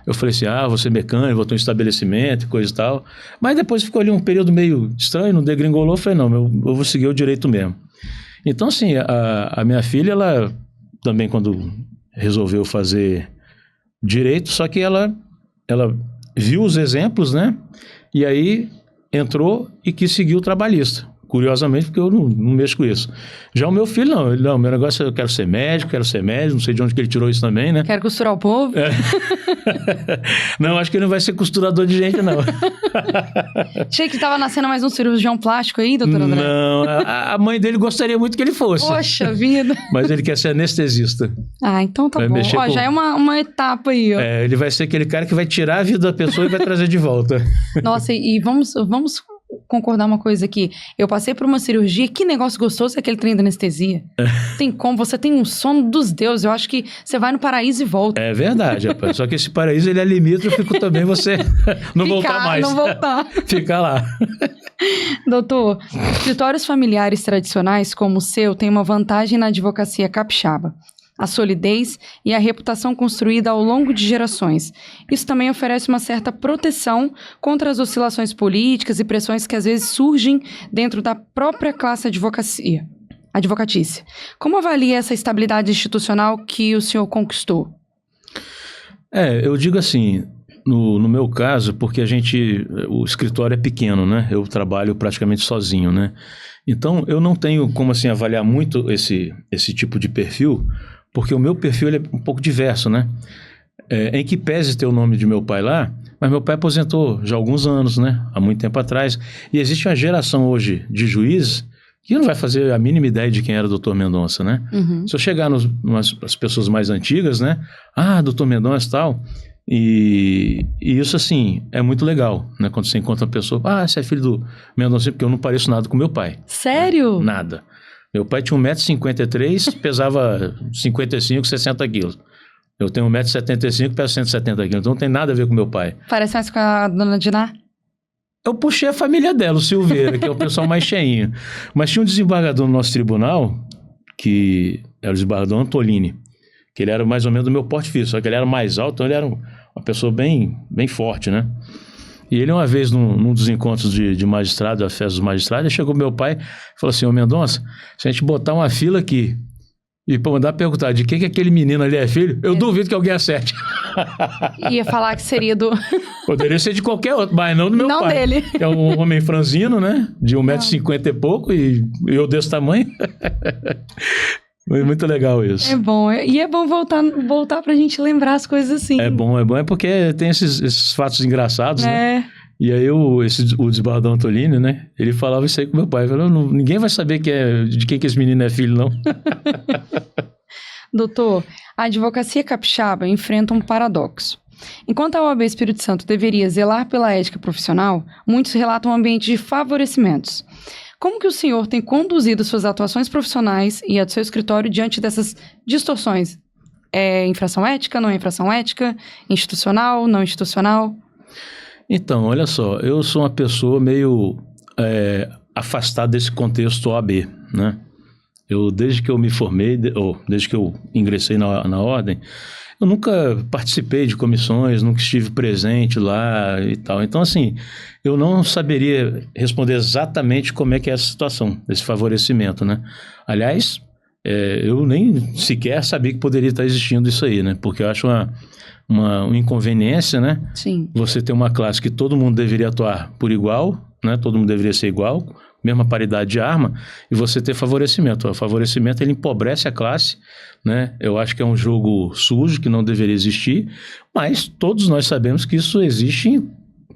Eu falei assim, vou ser mecânico, vou ter um estabelecimento, coisa e tal. Mas depois ficou ali um período meio estranho, não degringolou, eu falei, não, eu vou seguir o direito mesmo. Então, assim, a minha filha, ela também, quando resolveu fazer direito, só que ela viu os exemplos, né? E aí entrou e quis seguir o trabalhista. Curiosamente, porque eu não mexo com isso. Já o meu filho, não. Meu negócio é eu quero ser médico, não sei de onde que ele tirou isso também, né? Quero costurar o povo? Não, acho que ele não vai ser costurador de gente, não. Achei que estava nascendo mais um cirurgião plástico aí, doutor André. Não, a mãe dele gostaria muito que ele fosse. Poxa vida. Mas ele quer ser anestesista. Então tá bom. Já é uma etapa aí, ó. Ele vai ser aquele cara que vai tirar a vida da pessoa e vai trazer de volta. Nossa, e vamos concordar uma coisa aqui. Eu passei por uma cirurgia, que negócio gostoso é aquele trem da anestesia. Tem como, você tem um sono dos deuses. Eu acho que você vai no paraíso e volta. É verdade, rapaz. Só que esse paraíso, ele é limítrofe também você não voltar mais. Não voltar. Ficar lá. Doutor, escritórios familiares tradicionais como o seu têm uma vantagem na advocacia capixaba: a solidez e a reputação construída ao longo de gerações. Isso também oferece uma certa proteção contra as oscilações políticas e pressões que às vezes surgem dentro da própria classe advocatícia. Como avalia essa estabilidade institucional que o senhor conquistou? Eu digo assim, no meu caso, porque o escritório é pequeno, né? Eu trabalho praticamente sozinho, né? Então, eu não tenho como assim avaliar muito esse tipo de perfil, porque o meu perfil ele é um pouco diverso, né? Em que pese ter o nome de meu pai lá, mas meu pai aposentou já há alguns anos, né? Há muito tempo atrás. E existe uma geração hoje de juízes que não vai fazer a mínima ideia de quem era o doutor Mendonça, né? Uhum. Se eu chegar nas pessoas mais antigas, né? Doutor Mendonça e tal. E isso, assim, é muito legal, né? Quando você encontra uma pessoa, você é filho do Mendonça, porque eu não pareço nada com meu pai. Sério? Nada. Meu pai tinha 1,53 m, pesava 55, 60 quilos. Eu tenho 1,75 m, peso 170 quilos. Então não tem nada a ver com meu pai. Parece mais com a dona Diná? Eu puxei a família dela, o Silveira, que é o pessoal mais cheinho. Mas tinha um desembargador no nosso tribunal, que era o desembargador Antolini, que ele era mais ou menos do meu porte físico, só que ele era mais alto, então ele era uma pessoa bem forte, né? E ele, uma vez, num dos encontros de magistrado, a festa dos magistrados, ele chegou pro meu pai e falou assim: ô Mendonça, se a gente botar uma fila aqui e mandar perguntar de quem que aquele menino ali é filho, eu duvido que alguém acerte. Ia falar que seria do... Poderia ser de qualquer outro, mas não do meu pai. Não dele. É um homem franzino, né? De 1,50 m e pouco, e eu desse tamanho. Muito legal isso. É bom. E é bom voltar pra gente lembrar as coisas assim. É bom. É porque tem esses fatos engraçados, né? É. E aí o desembargador Antolini, né? Ele falava isso aí com meu pai. Ele falou: ninguém vai saber de quem que esse menino é filho, não. Doutor, a advocacia capixaba enfrenta um paradoxo. Enquanto a OAB Espírito Santo deveria zelar pela ética profissional, muitos relatam um ambiente de favorecimentos. Como que o senhor tem conduzido suas atuações profissionais e a do seu escritório diante dessas distorções? É infração ética, não é infração ética? Institucional, não institucional? Então, olha só, eu sou uma pessoa meio afastada desse contexto OAB, né? Desde que eu me formei, ou desde que eu ingressei na ordem, eu nunca participei de comissões, nunca estive presente lá e tal. Então, assim, eu não saberia responder exatamente como é que é essa situação, esse favorecimento, né? Aliás, eu nem sequer sabia que poderia estar existindo isso aí, né? Porque eu acho uma inconveniência, né? Sim. Você ter uma classe que todo mundo deveria atuar por igual, né? Todo mundo deveria ser igual, mesma paridade de arma, e você ter favorecimento. O favorecimento, ele empobrece a classe, né? Eu acho que é um jogo sujo, que não deveria existir, mas todos nós sabemos que isso existe em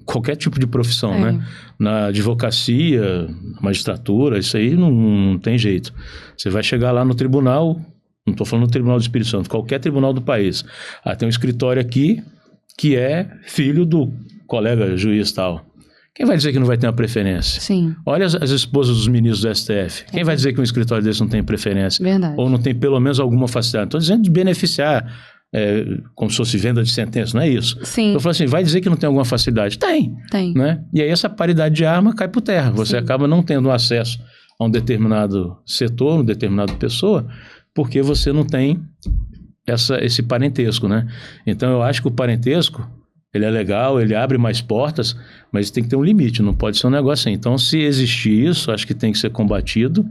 qualquer tipo de profissão, né? Na advocacia, na magistratura, isso aí não tem jeito. Você vai chegar lá no tribunal, não estou falando do Tribunal do Espírito Santo, qualquer tribunal do país. Tem um escritório aqui que é filho do colega juiz tal. Quem vai dizer que não vai ter uma preferência? Sim. Olha as esposas dos ministros do STF. Quem vai dizer que um escritório desse não tem preferência? Verdade. Ou não tem pelo menos alguma facilidade? Estou dizendo de beneficiar, como se fosse venda de sentença, não é isso? Sim. Eu falo assim, vai dizer que não tem alguma facilidade? Tem. Né? E aí essa paridade de arma cai por terra. Você acaba não tendo acesso a um determinado setor, uma determinada pessoa, porque você não tem esse parentesco, né? Então eu acho que o parentesco, ele é legal, ele abre mais portas, mas tem que ter um limite, não pode ser um negócio assim. Então, se existir isso, acho que tem que ser combatido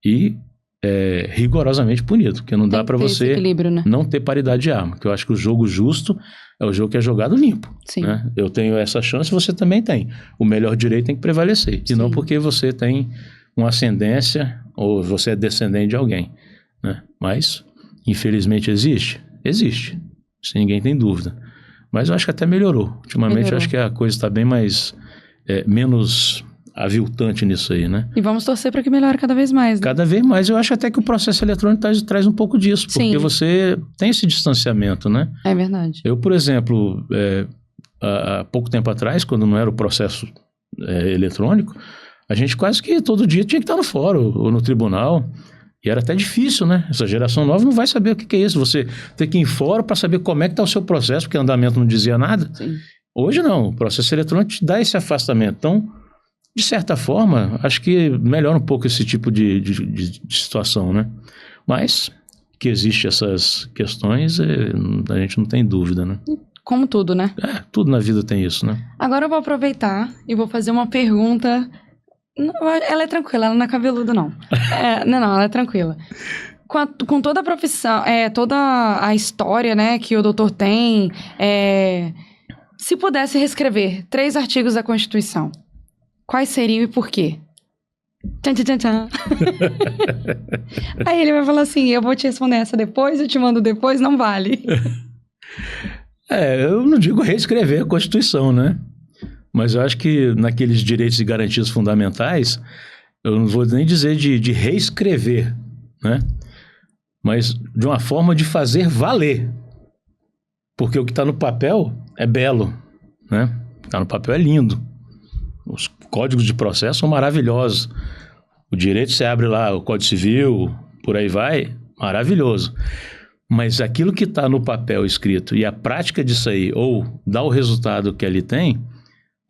e rigorosamente punido, porque não dá para você né? não ter paridade de arma, que eu acho que o jogo justo é o jogo que é jogado limpo. Sim. Né? Eu tenho essa chance, você também tem. O melhor direito tem que prevalecer, e não porque você tem uma ascendência ou você é descendente de alguém. Né? Mas, infelizmente, existe? Existe, sem ninguém tem dúvida. Mas eu acho que até melhorou. Ultimamente eu acho que a coisa está bem menos aviltante nisso aí, né? E vamos torcer para que melhore cada vez mais. Né? Cada vez mais. Eu acho até que o processo eletrônico traz um pouco disso. Porque você tem esse distanciamento, né? É verdade. Eu, por exemplo, há pouco tempo atrás, quando não era o processo eletrônico, a gente quase que todo dia tinha que estar no fórum ou no tribunal. E era até difícil, né? Essa geração nova não vai saber o que é isso. Você tem que ir em fórum para saber como é que está o seu processo, porque o andamento não dizia nada. Sim. Hoje não, o processo eletrônico te dá esse afastamento. Então, de certa forma, acho que melhora um pouco esse tipo de situação, né? Mas que existe essas questões, a gente não tem dúvida, né? Como tudo, né? Tudo na vida tem isso, né? Agora eu vou aproveitar e vou fazer uma pergunta. Ela é tranquila, ela não é cabeluda, não. Não, ela é tranquila. Com toda a profissão, toda a história, né, que o doutor tem, se pudesse reescrever 3 artigos da Constituição, quais seriam e por quê? Tchan, tchan, tchan. Aí ele vai falar assim, eu vou te responder essa depois, eu te mando depois, não vale. Eu não digo reescrever a Constituição, né? Mas eu acho que naqueles direitos e garantias fundamentais, eu não vou nem dizer de reescrever, né? Mas de uma forma de fazer valer. Porque o que está no papel é belo, né? O que está no papel é lindo. Os códigos de processo são maravilhosos. O direito, você abre lá o Código Civil, por aí vai, maravilhoso. Mas aquilo que está no papel escrito e a prática disso aí, ou dá o resultado que ali tem,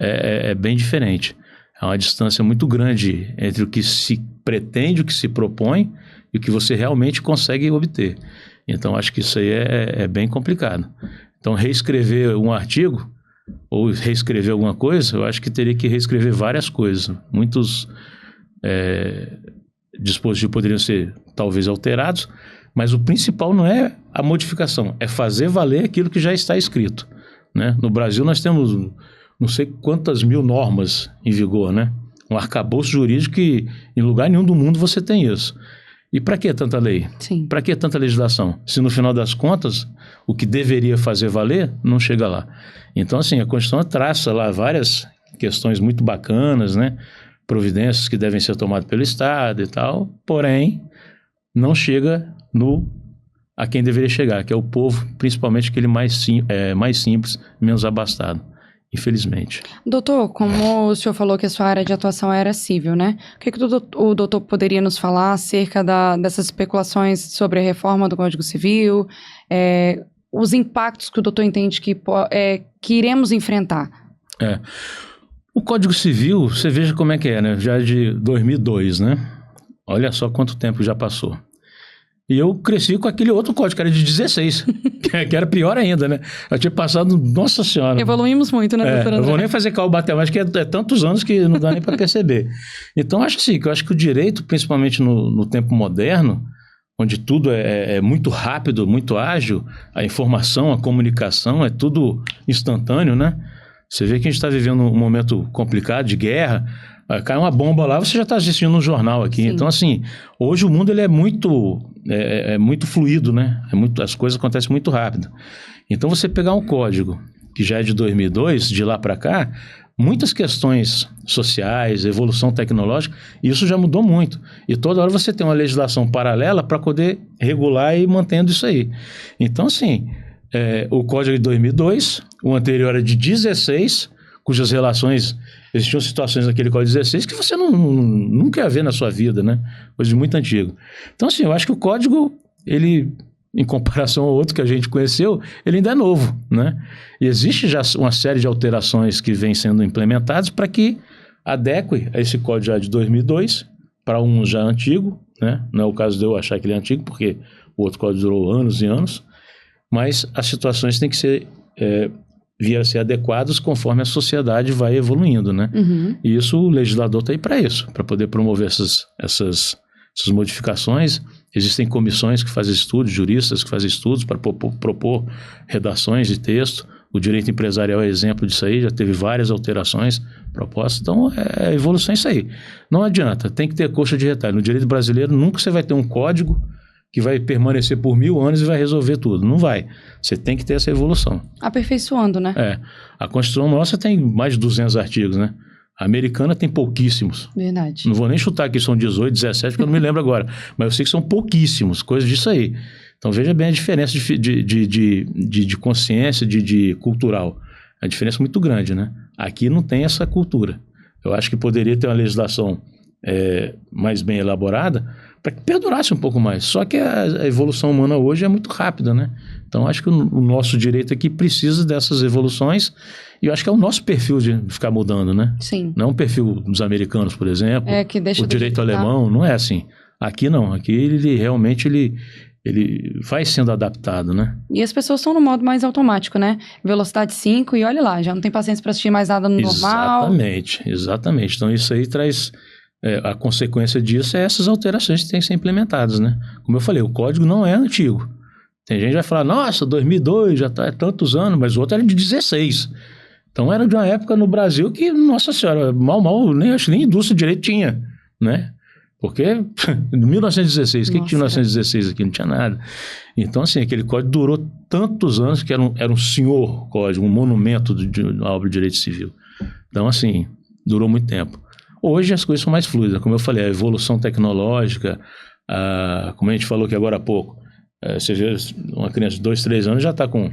é bem diferente. É uma distância muito grande entre o que se pretende, o que se propõe e o que você realmente consegue obter. Então, acho que isso aí é bem complicado. Então, reescrever um artigo ou reescrever alguma coisa, eu acho que teria que reescrever várias coisas. Muitos dispositivos poderiam ser, talvez, alterados, mas o principal não é a modificação, é fazer valer aquilo que já está escrito, né? No Brasil, nós temos não sei quantas mil normas em vigor, né? Um arcabouço jurídico que em lugar nenhum do mundo você tem isso. E para que tanta lei? Para que tanta legislação? Se no final das contas, o que deveria fazer valer, não chega lá. Então, assim, a Constituição traça lá várias questões muito bacanas, né? Providências que devem ser tomadas pelo Estado e tal, porém, não chega a quem deveria chegar, que é o povo, principalmente aquele mais simples, menos abastado. Infelizmente. Doutor, como o senhor falou que a sua área de atuação era civil, né? O que o doutor poderia nos falar acerca dessas especulações sobre a reforma do Código Civil, os impactos que o doutor entende que iremos enfrentar? O Código Civil, você veja como é que né? Já é de 2002, né? Olha só quanto tempo já passou. E eu cresci com aquele outro código, que era de 16, que era pior ainda, né? Eu tinha passado, nossa senhora. Evoluímos muito, né, doutora André? Eu vou nem fazer cálculo matemático, é tantos anos que não dá nem para perceber. Então, acho que eu acho que o direito, principalmente no tempo moderno, onde tudo é muito rápido, muito ágil, a informação, a comunicação, é tudo instantâneo, né? Você vê que a gente está vivendo um momento complicado de guerra, cai uma bomba lá, você já está assistindo no jornal aqui. Sim. Então, assim, hoje o mundo ele é muito fluido, né? As coisas acontecem muito rápido. Então, você pegar um código que já é de 2002, de lá para cá, muitas questões sociais, evolução tecnológica, isso já mudou muito. E toda hora você tem uma legislação paralela para poder regular e ir mantendo isso aí. Então, assim, o código é de 2002, o anterior é de 16, cujas relações... Existiam situações naquele Código 16 que você nunca ia ver na sua vida, né? Coisa de muito antigo. Então, assim, eu acho que o código, ele, em comparação ao outro que a gente conheceu, ele ainda é novo, né? E existe já uma série de alterações que vêm sendo implementadas para que adeque a esse código já de 2002 para um já antigo, né? Não é o caso de eu achar que ele é antigo, porque o outro código durou anos e anos, mas as situações têm que ser... vir a ser adequados conforme a sociedade vai evoluindo, né? Uhum. E isso, o legislador está aí para isso, para poder promover essas modificações. Existem comissões que fazem estudos, juristas que fazem estudos para propor redações de texto. O direito empresarial é exemplo disso aí, já teve várias alterações propostas. Então, a evolução é isso aí. Não adianta, tem que ter coxa de retalho. No direito brasileiro, nunca você vai ter um código que vai permanecer por 1000 anos e vai resolver tudo. Não vai. Você tem que ter essa evolução. Aperfeiçoando, né? A Constituição nossa tem mais de 200 artigos, né? A americana tem pouquíssimos. Verdade. Não vou nem chutar que são 18, 17, porque eu não me lembro agora. Mas eu sei que são pouquíssimos, coisas disso aí. Então veja bem a diferença de consciência, de cultural. A diferença é muito grande, né? Aqui não tem essa cultura. Eu acho que poderia ter uma legislação mais bem elaborada para que perdurasse um pouco mais. Só que a evolução humana hoje é muito rápida, né? Então, acho que o nosso direito aqui precisa dessas evoluções e eu acho que é o nosso perfil de ficar mudando, né? Sim. Não é um perfil dos americanos, por exemplo, que deixa o direito alemão, não é assim. Aqui não, aqui ele realmente vai sendo adaptado, né? E as pessoas estão no modo mais automático, né? Velocidade 5 e olha lá, já não tem paciência para assistir mais nada no normal. Exatamente. Então, isso aí traz... a consequência disso é essas alterações que têm que ser implementadas, né? Como eu falei, o código não é antigo. Tem gente que vai falar, nossa, 2002, já está há tantos anos, mas o outro era de 16. Então era de uma época no Brasil que, nossa senhora, acho que nem indústria de direito tinha, né? Porque em 1916, o que tinha em 1916 aqui? Não tinha nada. Então, assim, aquele código durou tantos anos que era um senhor código, um monumento de uma obra de direito civil. Então, assim, durou muito tempo. Hoje as coisas são mais fluidas, como eu falei, a evolução tecnológica, como a gente falou aqui agora há pouco, você vê uma criança de 2, 3 anos já está com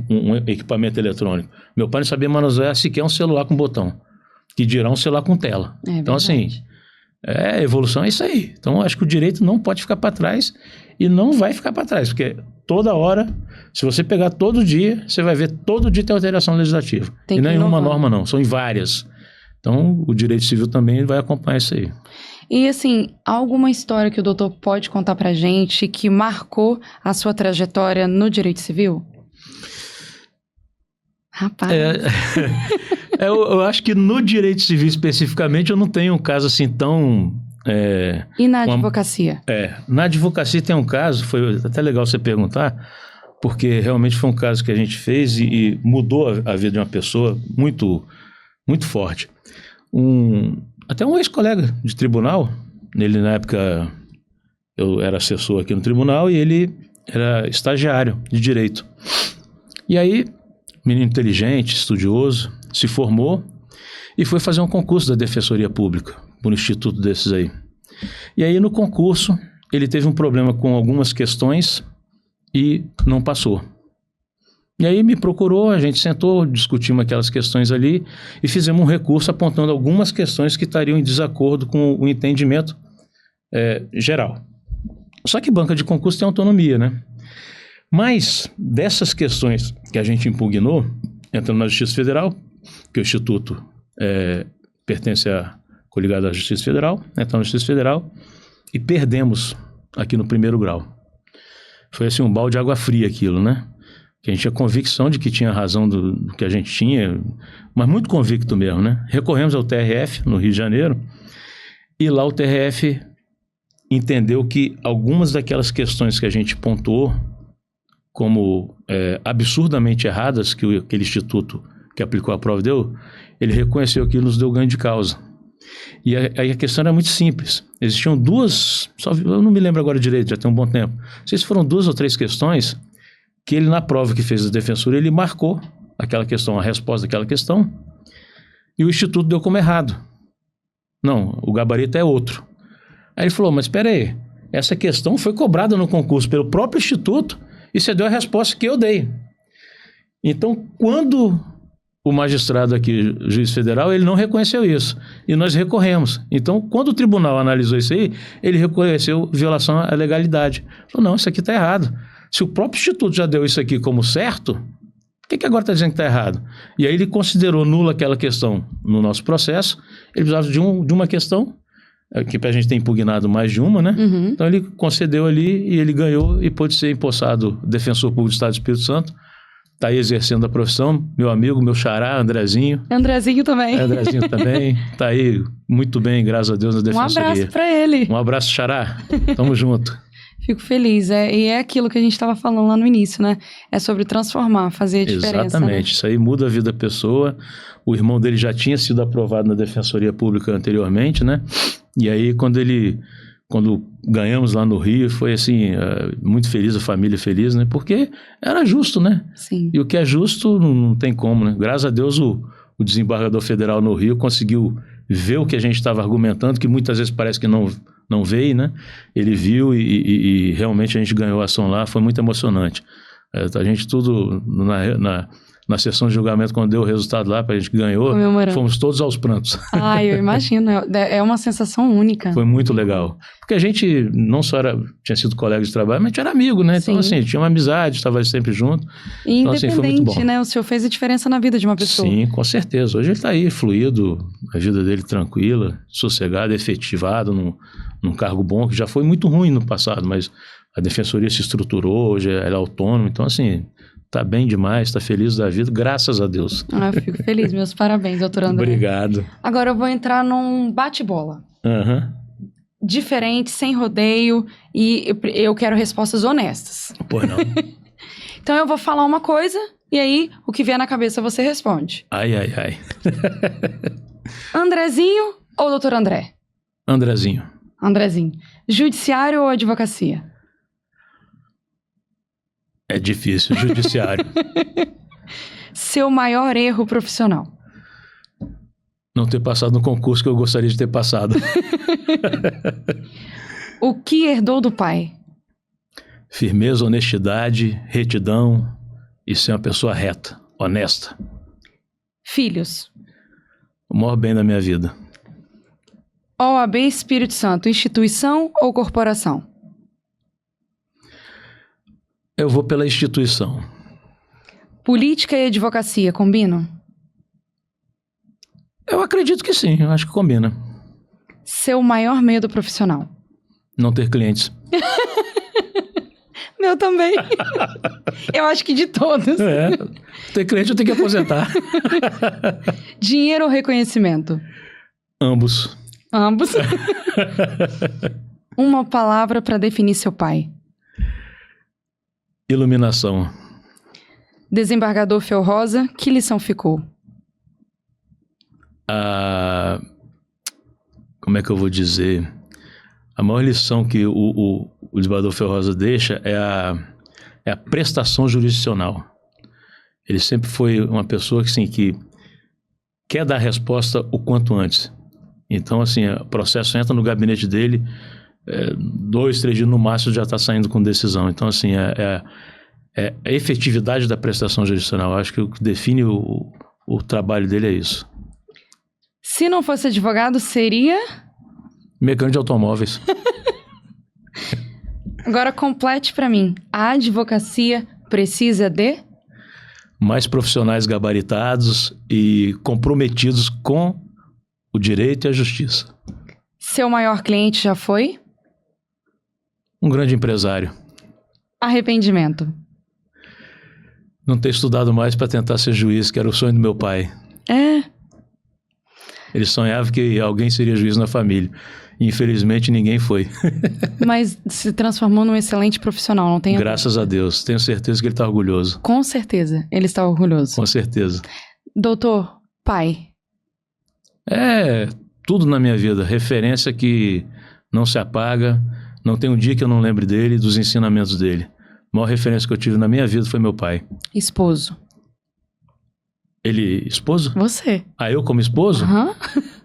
um equipamento eletrônico. Meu pai não sabia manusear sequer um celular com botão, que dirá um celular com tela. Então, assim, Evolução é isso aí. Então, acho que o direito não pode ficar para trás e não vai ficar para trás, porque toda hora, se você pegar todo dia, você vai ver todo dia tem alteração legislativa. E não é em uma norma, não, são em várias. Então, o direito civil também vai acompanhar isso aí. E, assim, alguma história que o doutor pode contar pra gente que marcou a sua trajetória no direito civil? Rapaz. Eu acho que no direito civil especificamente eu não tenho um caso assim tão... E na advocacia? Na advocacia tem um caso, foi até legal você perguntar, porque realmente foi um caso que a gente fez e mudou a vida de uma pessoa muito, muito forte. Até um ex-colega de tribunal, ele na época eu era assessor aqui no tribunal e ele era estagiário de direito. E aí, menino inteligente, estudioso, se formou e foi fazer um concurso da Defensoria Pública, por um instituto desses aí. E aí no concurso ele teve um problema com algumas questões e não passou. E aí me procurou, a gente sentou, discutimos aquelas questões ali e fizemos um recurso apontando algumas questões que estariam em desacordo com o entendimento geral. Só que banca de concurso tem autonomia, né? Mas dessas questões que a gente impugnou, entrando na Justiça Federal, que o Instituto pertence coligado à Justiça Federal, entramos na Justiça Federal e perdemos aqui no primeiro grau. Foi assim um balde de água fria aquilo, né? Que a gente tinha convicção de que tinha razão do que a gente tinha, mas muito convicto mesmo, né? Recorremos ao TRF, no Rio de Janeiro, e lá o TRF entendeu que algumas daquelas questões que a gente pontuou como absurdamente erradas, que aquele instituto que aplicou a prova deu, ele reconheceu que nos deu ganho de causa. E aí a questão era muito simples. Existiam duas, eu não me lembro agora direito, já tem um bom tempo. Não sei se foram 2 ou 3 questões que ele, na prova que fez da defensoria, ele marcou aquela questão, a resposta daquela questão, e o instituto deu como errado. Não, o gabarito é outro. Aí ele falou, mas espera aí, essa questão foi cobrada no concurso pelo próprio instituto e você deu a resposta que eu dei. Então, quando o magistrado aqui, o juiz federal, ele não reconheceu isso. E nós recorremos. Então, quando o tribunal analisou isso aí, ele reconheceu violação à legalidade. Falou, não, isso aqui está errado. Se o próprio instituto já deu isso aqui como certo, por que agora está dizendo que está errado? E aí ele considerou nula aquela questão no nosso processo. Ele precisava de uma questão, que a gente tem impugnado mais de uma, né? Uhum. Então ele concedeu ali e ele ganhou e pôde ser empossado defensor público do Estado do Espírito Santo. Está aí exercendo a profissão, meu amigo, meu xará, Andrezinho. Andrezinho também. Andrezinho também. Está aí muito bem, graças a Deus, na defensoria. Um abraço para ele. Um abraço, xará. Tamo junto. Fico feliz. E é aquilo que a gente estava falando lá no início, né? É sobre transformar, fazer a diferença. Exatamente. Né? Isso aí muda a vida da pessoa. O irmão dele já tinha sido aprovado na Defensoria Pública anteriormente, né? E aí, quando ganhamos lá no Rio, foi assim, muito feliz, a família feliz, né? Porque era justo, né? Sim. E o que é justo não tem como, né? Graças a Deus o desembargador federal no Rio conseguiu ver o que a gente estava argumentando, que muitas vezes parece que não veio, né? Ele viu e realmente a gente ganhou a ação lá, foi muito emocionante. A gente tudo na sessão de julgamento, quando deu o resultado lá, a gente ganhou, fomos todos aos prantos. Eu imagino, é uma sensação única. Foi muito legal, porque a gente não só tinha sido colega de trabalho, mas a gente era amigo, né? Então assim, tinha uma amizade, estava sempre junto. E então, independente, assim, foi muito bom. Né? O senhor fez a diferença na vida de uma pessoa. Sim, com certeza. Hoje ele está aí, fluido, a vida dele tranquila, sossegada, efetivado, num cargo bom, que já foi muito ruim no passado, mas a defensoria se estruturou, hoje ela é autônoma, então assim, tá bem demais, tá feliz da vida, graças a Deus. Eu fico feliz, meus parabéns, doutor André. Obrigado. Agora eu vou entrar num bate-bola. Diferente, sem rodeio, e eu quero respostas honestas. Pois não. Então eu vou falar uma coisa, e aí o que vier na cabeça você responde. Ai. Andrezinho ou doutor André? Andrezinho. Judiciário ou advocacia? É difícil, judiciário. Seu maior erro profissional? Não ter passado no concurso que eu gostaria de ter passado. O que herdou do pai? Firmeza, honestidade, retidão e ser uma pessoa reta, honesta. Filhos? O maior bem da minha vida. OAB Espírito Santo, instituição ou corporação? Eu vou pela instituição. Política e advocacia, combinam? Eu acredito que sim, eu acho que combina. Seu maior medo profissional? Não ter clientes. Meu também. Eu acho que de todos. Ter cliente eu tenho que aposentar. Dinheiro ou reconhecimento? Ambos. Ambos. Uma palavra para definir seu pai. Iluminação. Desembargador Fel Rosa, que lição ficou? Como é que eu vou dizer? A maior lição que o desembargador Fel Rosa deixa é a prestação jurisdicional. Ele sempre foi uma pessoa que, assim, que quer dar resposta o quanto antes. Então, assim, o processo entra no gabinete dele, 2, 3 dias no máximo já está saindo com decisão. Então, assim, a efetividade da prestação jurisdicional. Acho que o que define o trabalho dele é isso. Se não fosse advogado, seria? Mecânico de automóveis. Agora complete para mim. A advocacia precisa de? Mais profissionais gabaritados e comprometidos com o direito e a justiça. Seu maior cliente já foi? Um grande empresário. Arrependimento? Não ter estudado mais para tentar ser juiz, que era o sonho do meu pai. Ele sonhava que alguém seria juiz na família. Infelizmente, ninguém foi. Mas se transformou num excelente profissional, não tem? Graças a Deus. Tenho certeza que ele está orgulhoso. Com certeza, ele está orgulhoso. Com certeza. Doutor, pai. Tudo na minha vida. Referência que não se apaga. Não tem um dia que eu não lembre dele, dos ensinamentos dele. A maior referência que eu tive na minha vida foi meu pai. Esposo. Ele, esposo? Você. Eu como esposo? Aham.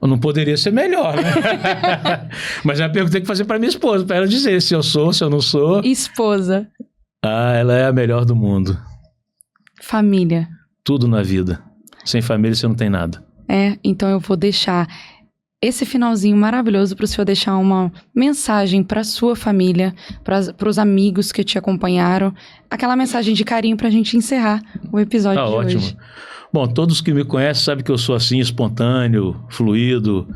Eu não poderia ser melhor, né? Mas é uma pergunta que tem que fazer para minha esposa, para ela dizer se eu sou, se eu não sou. Esposa. Ela é a melhor do mundo. Família. Tudo na vida. Sem família você não tem nada. Então eu vou deixar esse finalzinho maravilhoso para o senhor deixar uma mensagem para sua família, para os amigos que te acompanharam. Aquela mensagem de carinho para a gente encerrar o episódio de ótimo. hoje. Bom, todos que me conhecem sabem que eu sou assim, espontâneo, fluido,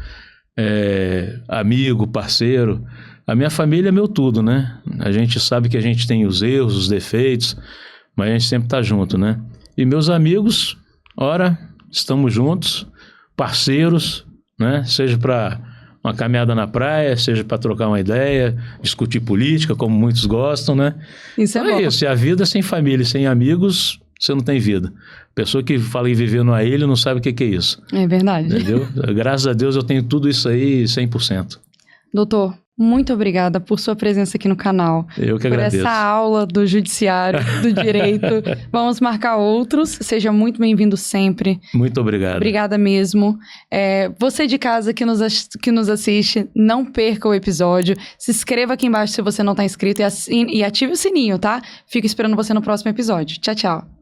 amigo, parceiro. A minha família é meu tudo, né? A gente sabe que a gente tem os erros, os defeitos, mas a gente sempre tá junto, né? E meus amigos, estamos juntos, parceiros, né? Seja para uma caminhada na praia, seja para trocar uma ideia, discutir política, como muitos gostam, né? Isso então é bom. Isso, e a vida sem família, sem amigos, você não tem vida. Pessoa que fala em viver numa ilha não sabe o que é isso. É verdade. Entendeu? Graças a Deus eu tenho tudo isso aí 100%. Doutor, muito obrigada por sua presença aqui no canal. Eu que agradeço. Por essa aula do judiciário, do direito. Vamos marcar outros. Seja muito bem-vindo sempre. Muito obrigado. Obrigada mesmo. Você de casa que nos assiste, não perca o episódio. Se inscreva aqui embaixo se você não está inscrito e ative o sininho, tá? Fico esperando você no próximo episódio. Tchau, tchau.